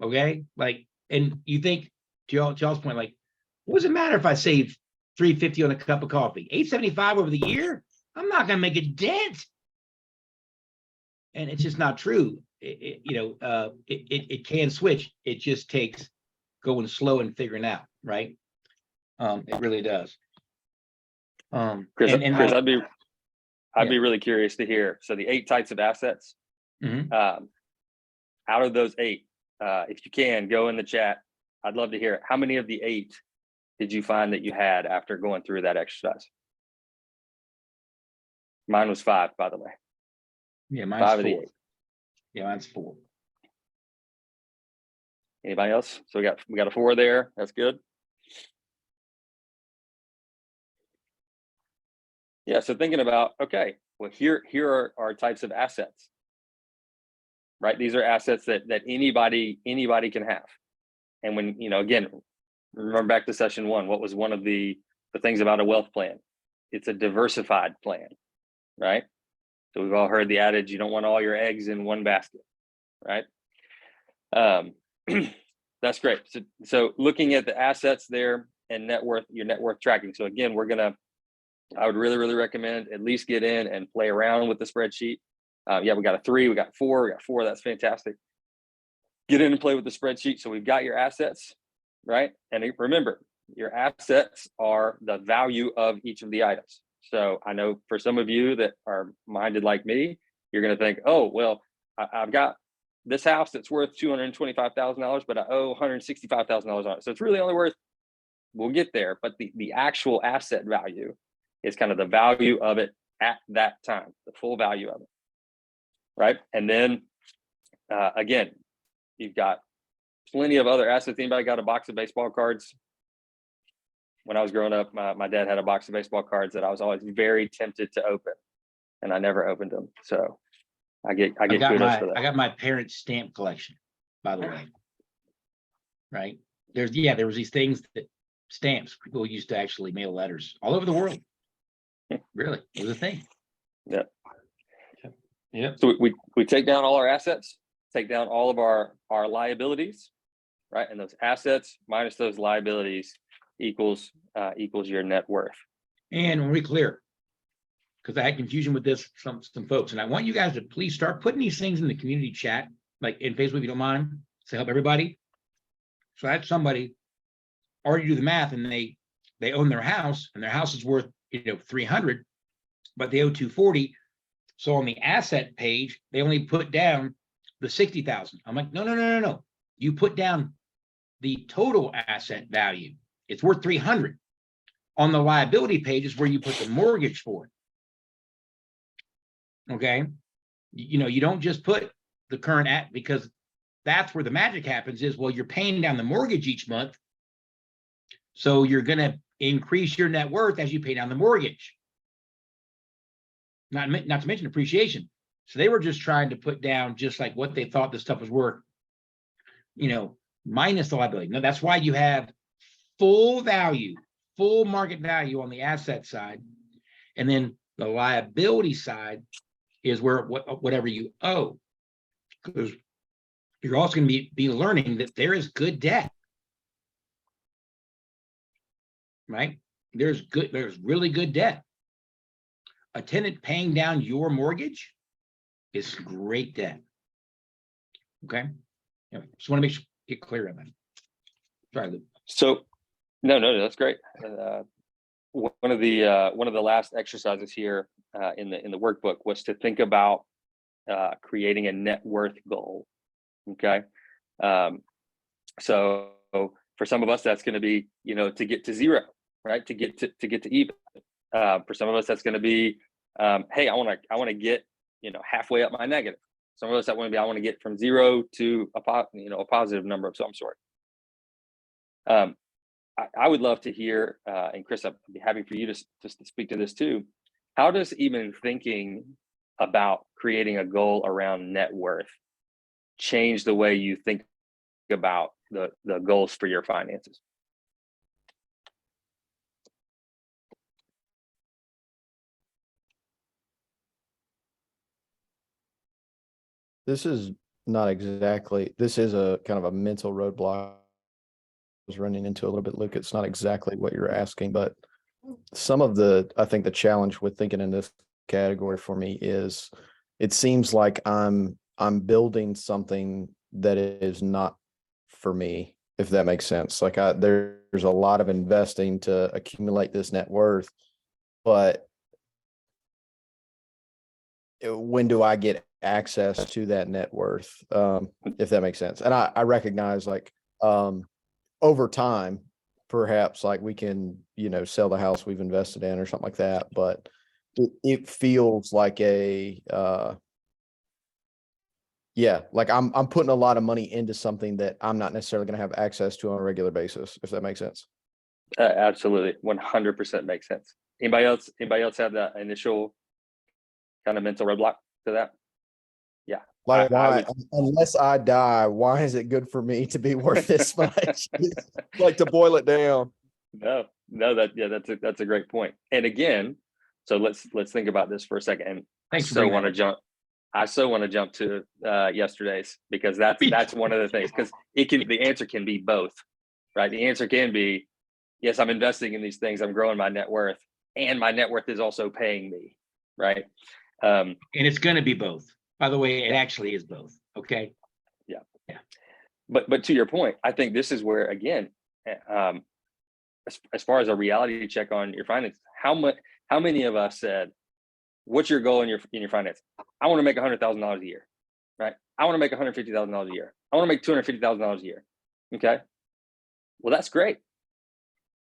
Okay. Like, and you think, to y'all's point, like, what does it matter if I save $3.50 on a cup of coffee? $8.75 over the year? I'm not going to make a dent. And it's just not true. It can switch. It just takes going slow and figuring out, right? It really does. Chris, Chris, I'd be really curious to hear. So the 8 types of assets, out of those 8, if you can go in the chat, I'd love to hear it. How many of the 8 did you find that you had after going through that exercise? Mine was 5, by the way. Yeah, mine's 5 4. of the 8. Yeah, mine's 4. Anybody else? So we got a 4 there. That's good. Yeah. So thinking about, okay, well, here are our types of assets, right? These are assets that anybody can have. And when, again, remember back to session 1, what was one of the things about a wealth plan? It's a diversified plan, right? So we've all heard the adage, you don't want all your eggs in one basket, right? That's great. So looking at the assets there and net worth, your net worth tracking. So again, we're gonna I would really, really recommend at least get in and play around with the spreadsheet. Yeah, we got a 3, we got 4, we got 4. That's fantastic. Get in and play with the spreadsheet. So we've got your assets, right? And remember, your assets are the value of each of the items. So I know for some of you that are minded like me, you're going to think, oh, well, I've got this house that's worth $225,000, but I owe $165,000 on it. So it's really only worth, we'll get there, but the actual asset value is kind of the value of it at that time, the full value of it, right? And then again, you've got plenty of other assets. Anybody got a box of baseball cards? When I was growing up, my dad had a box of baseball cards that I was always very tempted to open, and I never opened them. So I get kudos for that. I got my parents' stamp collection, by the way. Right? There was these things that stamps, people used to actually mail letters all over the world. Really, it was a thing. Yeah. Yeah. So we take down all our assets, take down all of our liabilities, right? And those assets minus those liabilities equals your net worth. And when we're clear, because I had confusion with this some folks, and I want you guys to please start putting these things in the community chat, like in Facebook, if you don't mind, to help everybody. So I had somebody already do the math, and they own their house, and their house is worth 300, but they owe 240. So on the asset page, they only put down the 60,000. I'm like, no. You put down the total asset value. It's worth 300. On the liability page is where you put the mortgage for it. Okay. You don't just put the current because that's where the magic happens is, well, you're paying down the mortgage each month. So you're going to increase your net worth as you pay down the mortgage. Not to mention appreciation. So they were just trying to put down just like what they thought this stuff was worth, minus the liability. No, that's why you have full value, full market value on the asset side. And then the liability side is where whatever you owe. Because you're also going to be learning that there is good debt. Right? There's really good debt. A tenant paying down your mortgage is great debt. Okay. Anyway, just want to get clear on that. Sorry, Luke. So no, that's great. One of the last exercises here in the workbook was to think about creating a net worth goal. Okay. So for some of us, that's going to be, to get to zero, right? To get to even. For some of us, that's going to be, hey, I want to get, halfway up my negative. Some of us I want to get from 0 to a positive number of some sort. I would love to hear, and Chris, I'd be happy for you to speak to this too. How does even thinking about creating a goal around net worth change the way you think about the goals for your finances? This is a kind of a mental roadblock I was running into a little bit, Luke. It's not exactly what you're asking, but I think the challenge with thinking in this category for me is it seems like I'm building something that is not for me, if that makes sense. Like there's a lot of investing to accumulate this net worth, but when do I get access to that net worth, if that makes sense? And I recognize over time, perhaps we can, sell the house we've invested in or something like that. But it feels like I'm putting a lot of money into something that I'm not necessarily going to have access to on a regular basis, if that makes sense. Absolutely. 100% makes sense. Anybody else have that initial kind of mental roadblock to that? Yeah. Unless I die, why is it good for me to be worth this much? To boil it down. No, that's a great point. And again, so let's think about this for a second. And I so want to jump to yesterday's, because that's one of the things, because the answer can be both, right? The answer can be, yes, I'm investing in these things, I'm growing my net worth, and my net worth is also paying me, right? And it's going to be both. By the way, it actually is both. Okay. But to your point, I think this is where, again, as far as a reality check on your finances, how many of us said, what's your goal in your finance? I want to make $100,000 a year, right? I want to make $150,000 a year. I want to make $250,000 a year. Okay. Well, that's great.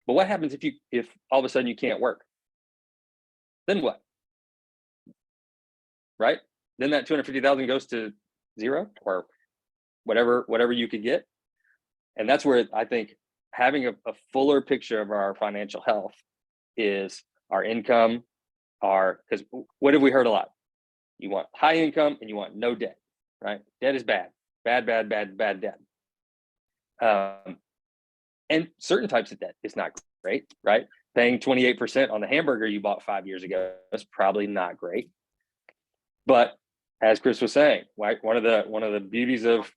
But what happens if all of a sudden you can't work? Then what? Right? Then that 250,000 goes to zero or whatever you could get. And that's where I think having a fuller picture of our financial health is our income, because what have we heard a lot? You want high income and you want no debt, right? Debt is bad debt. And certain types of debt is not great, right? Paying 28% on the hamburger you bought 5 years ago is probably not great. But as Chris was saying, right, one of the beauties of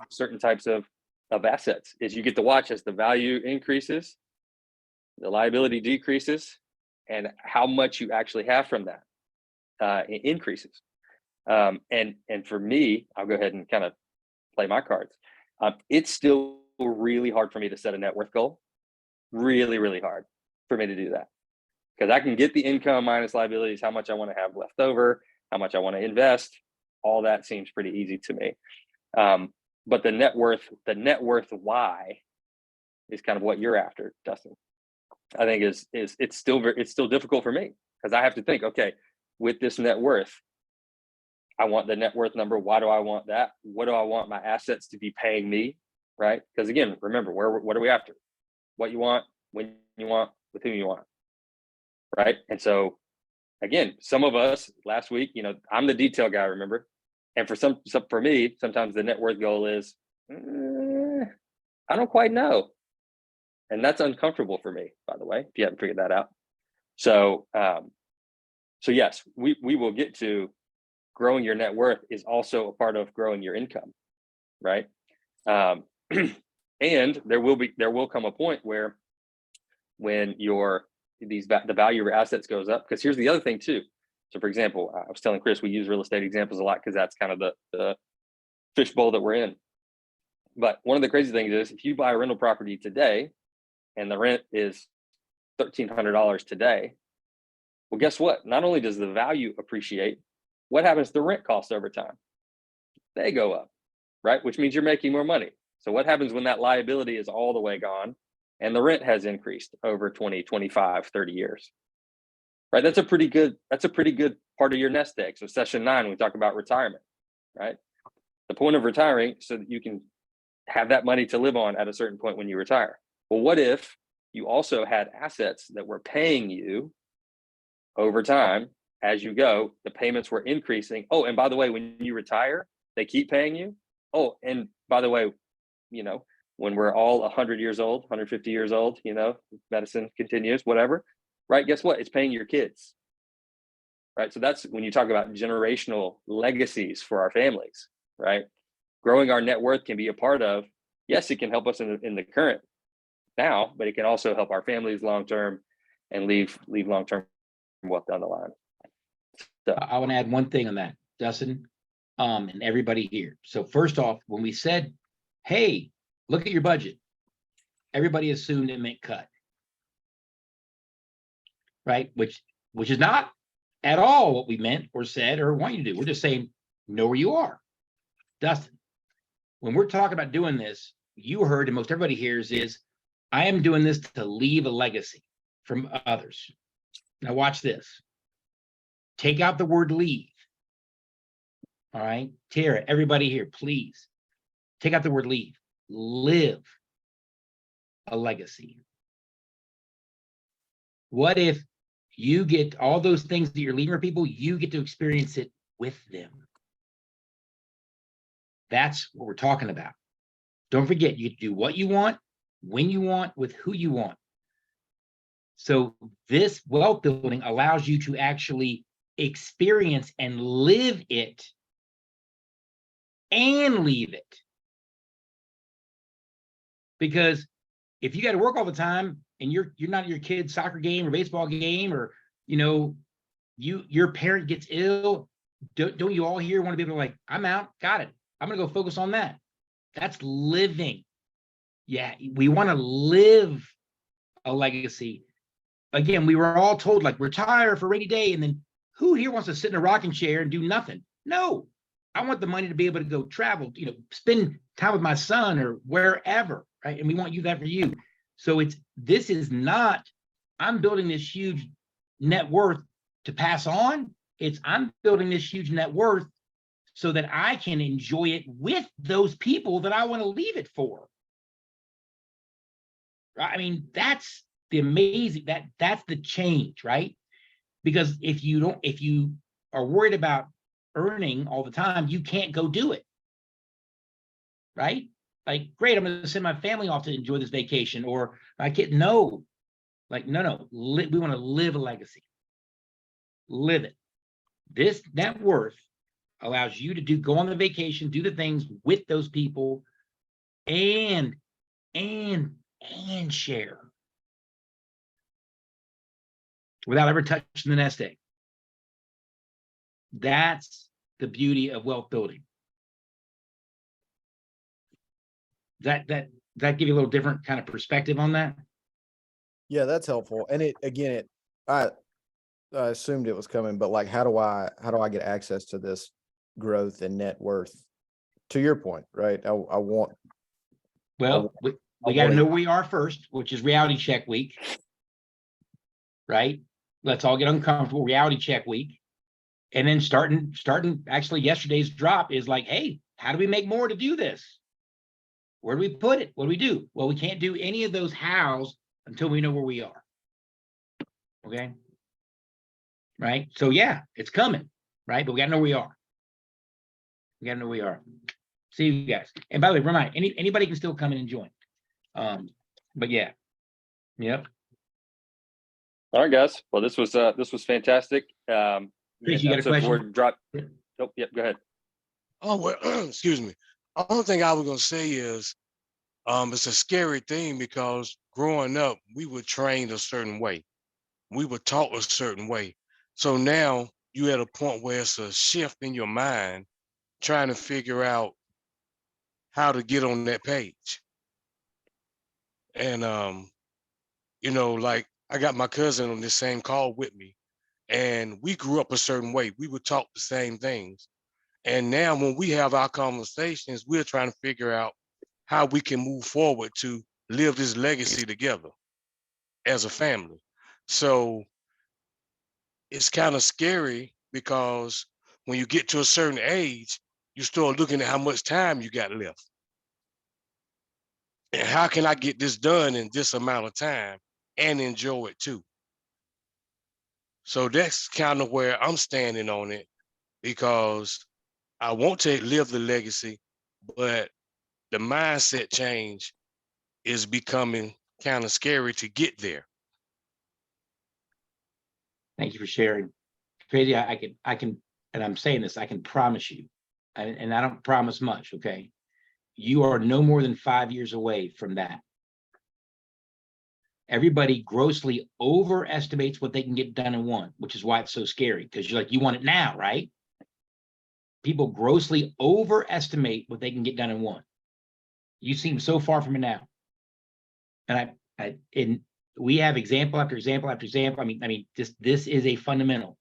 certain types of assets is you get to watch as the value increases, the liability decreases, and how much you actually have from that increases. And for me, I'll go ahead and kind of play my cards. It's still really hard for me to set a net worth goal. Really, really hard for me to do that, because I can get the income minus liabilities, how much I want to have left over, how much I want to invest. All that seems pretty easy to me. But the net worth why is kind of what you're after, Dustin. I think it's still difficult for me, because I have to think, okay, with this net worth, I want the net worth number. Why do I want that? What do I want my assets to be paying me? Right? Because again, remember, what are we after? What you want, when you want, with whom you want. Right? And so again, some of us last week, I'm the detail guy, remember? And for me, sometimes the net worth goal is, I don't quite know. And that's uncomfortable for me, by the way, if you haven't figured that out. So yes, we will get to growing your net worth is also a part of growing your income, right? And there will come a point where when the value of your assets goes up, because here's the other thing too. So for example, I was telling Chris, we use real estate examples a lot because that's kind of the fishbowl that we're in. But one of the crazy things is if you buy a rental property today and the rent is $1,300 today, well, guess what? Not only does the value appreciate, what happens to rent costs over time? They go up, right? Which means you're making more money. So what happens when that liability is all the way gone and the rent has increased over 20, 25, 30 years? Right? That's a pretty good part of your nest egg. So session 9, we talk about retirement, right? The point of retiring so that you can have that money to live on at a certain point when you retire. Well, what if you also had assets that were paying you over time as you go? The payments were increasing. Oh, and by the way, when you retire, they keep paying you. Oh, and by the way, when we're all 100 years old, 150 years old, medicine continues, whatever, right? Guess what? It's paying your kids, right? So that's when you talk about generational legacies for our families, right? Growing our net worth can be a part of, yes, it can help us in the current now, but it can also help our families long-term and leave long-term wealth down the line. So I want to add one thing on that, Dustin, and everybody here. So first off, when we said, hey, look at your budget, everybody assumed it meant cut, right? Which is not at all what we meant or said or want you to do. We're just saying, know where you are. Dustin, when we're talking about doing this, you heard, and most everybody hears, is I am doing this to leave a legacy from others. Now watch this. Take out the word leave. All right, Tara, everybody here, please take out the word leave. Live a legacy. What if you get all those things that you're leaving for people, you get to experience it with them? That's what we're talking about. Don't forget, you do what you want, when you want, with who you want. So this wealth building allows you to actually experience and live it and leave it. Because if you got to work all the time and you're not at your kid's soccer game or baseball game or you know, your parent gets ill. Don't you all here want to be able to like, I'm out, got it. I'm gonna go focus on that. That's living. Yeah, we want to live a legacy. Again, we were all told like retire for a rainy day, and then who here wants to sit in a rocking chair and do nothing? No, I want the money to be able to go travel, you know, spend time with my son or wherever, right? And we want you that for you. So this is not, I'm building this huge net worth to pass on. I'm building this huge net worth so that I can enjoy it with those people that I want to leave it for. I mean, that's the amazing, that's the change, right? Because if you are worried about earning all the time, you can't go do it. Right? Like, great, I'm gonna send my family off to enjoy this vacation, or my kid. No, like, no. We want to live a legacy. Live it. This net worth allows you to go on the vacation, do the things with those people, and share without ever touching the nest egg. That's the beauty of wealth building. That give you a little different kind of perspective on that? Yeah, that's helpful. And I assumed it was coming, but like, how do I get access to this growth and net worth? To your point, right? I want. Well, we got to know where we are first, which is reality check week, right? Let's all get uncomfortable. Reality check week, and then starting. Actually, yesterday's drop is like, hey, how do we make more to do this? Where do we put it? What do we do? Well, we can't do any of those hows until we know where we are. Okay. Right. So yeah, it's coming. Right. But we got to know where we are. We got to know where we are. See you guys. And by the way, remind anybody can still come in and join. But yeah. Yep. All right, guys. Well, this was fantastic. Chris, you got a question? Drop. Oh, yep. Go ahead. Oh, well, excuse me. The only thing I was gonna say is, it's a scary thing because growing up, we were trained a certain way. We were taught a certain way. So now you at a point where it's a shift in your mind, trying to figure out how to get on that page. And like I got my cousin on this same call with me, and we grew up a certain way. We were taught the same things. And now when we have our conversations, we're trying to figure out how we can move forward to live this legacy together as a family. So it's kind of scary because when you get to a certain age, you start looking at how much time you got left. And how can I get this done in this amount of time and enjoy it too? So that's kind of where I'm standing on it, because I want to live the legacy, but the mindset change is becoming kind of scary to get there. Thank you for sharing. Crazy, I can, and I'm saying this, I can promise you, and I don't promise much, okay? You are no more than 5 years away from that. Everybody grossly overestimates what they can get done in one, which is why it's so scary, because you're like, you want it now, right? People grossly overestimate what they can get done in one. You seem so far from it now. And we have example after example after example. I mean, this is a fundamental.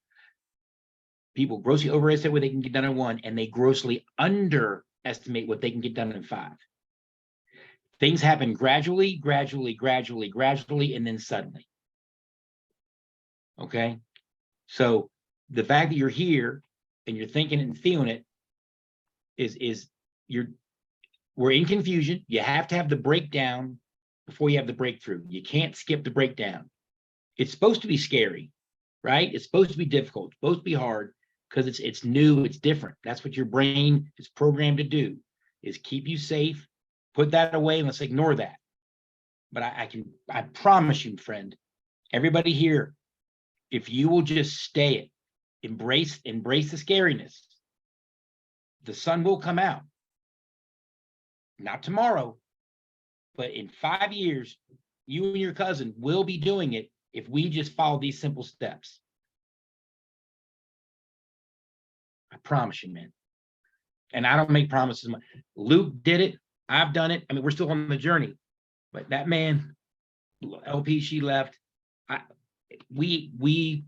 People grossly overestimate what they can get done in one, and they grossly underestimate what they can get done in 5. Things happen gradually, and then suddenly. Okay. So the fact that you're here and you're thinking and feeling it we're in confusion. You have to have the breakdown before you have the breakthrough. You can't skip the breakdown. It's supposed to be scary, right? It's supposed to be difficult. It's supposed to be hard because it's new, it's different. That's what your brain is programmed to do, is keep you safe, put that away, and let's ignore that. But I promise you, friend, everybody here, if you will just stay it, embrace the scariness, the sun will come out. Not tomorrow, but in 5 years, you and your cousin will be doing it if we just follow these simple steps. I promise you, man. And I don't make promises. Luke did it. I've done it. I mean, we're still on the journey, but that man, LP, she left. We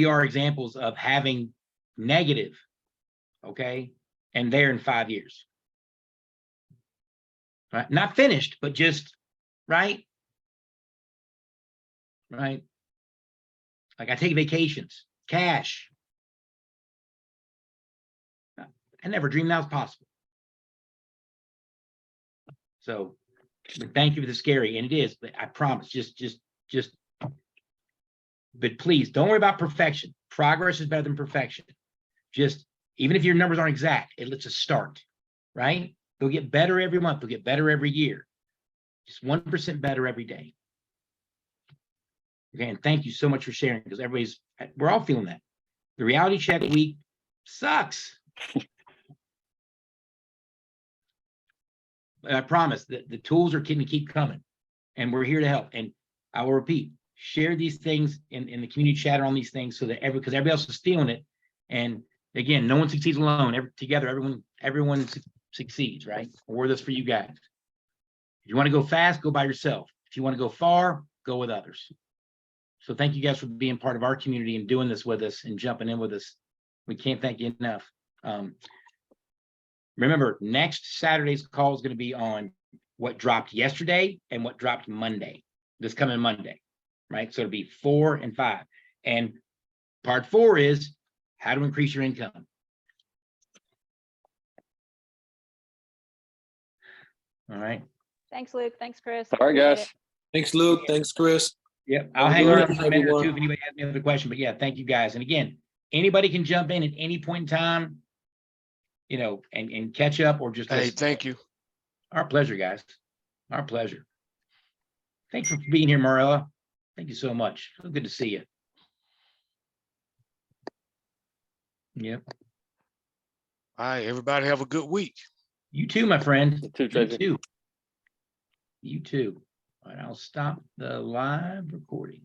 are examples of having negative, okay, and there in 5 years. Right? Not finished, but just right. Right. Like I take vacations, cash. I never dreamed that was possible. So but thank you for the scary, and it is, but I promise, just, but please don't worry about perfection. Progress is better than perfection. Just, even if your numbers aren't exact, it lets us start, right? They'll get better every month. They'll get better every year. Just 1% better every day. Okay, and thank you so much for sharing, because we're all feeling that. The reality check week sucks. But I promise that the tools are going to keep coming, and we're here to help. And I will repeat, share these things in the community chat on these things, so that because everybody else is feeling it. And again, no one succeeds alone. Together, everyone succeeds, right? We're this for you guys. If you want to go fast, go by yourself. If you want to go far, go with others. So thank you guys for being part of our community and doing this with us and jumping in with us. We can't thank you enough. Remember, next Saturday's call is going to be on what dropped yesterday and what dropped Monday, this coming Monday, right? So it'll be 4 and 5. And part 4 is how to increase your income. All right. Thanks, Luke. Thanks, Chris. All right, Appreciate guys. it. Thanks, Luke. Thanks, Chris. Yep, I'll Have a hang good around week, for a minute or everyone. two if anybody has any other question. But yeah, thank you guys. And again, anybody can jump in at any point in time, you know, and catch up or just Hey, listen. thank you. Our pleasure, guys. Our pleasure. Thanks for being here, Marilla. Thank you so much. Good to see you. Yep. All right, everybody have a good week. You too, my friend. You too, You Tracy. too. You too. All right, I'll stop the live recording.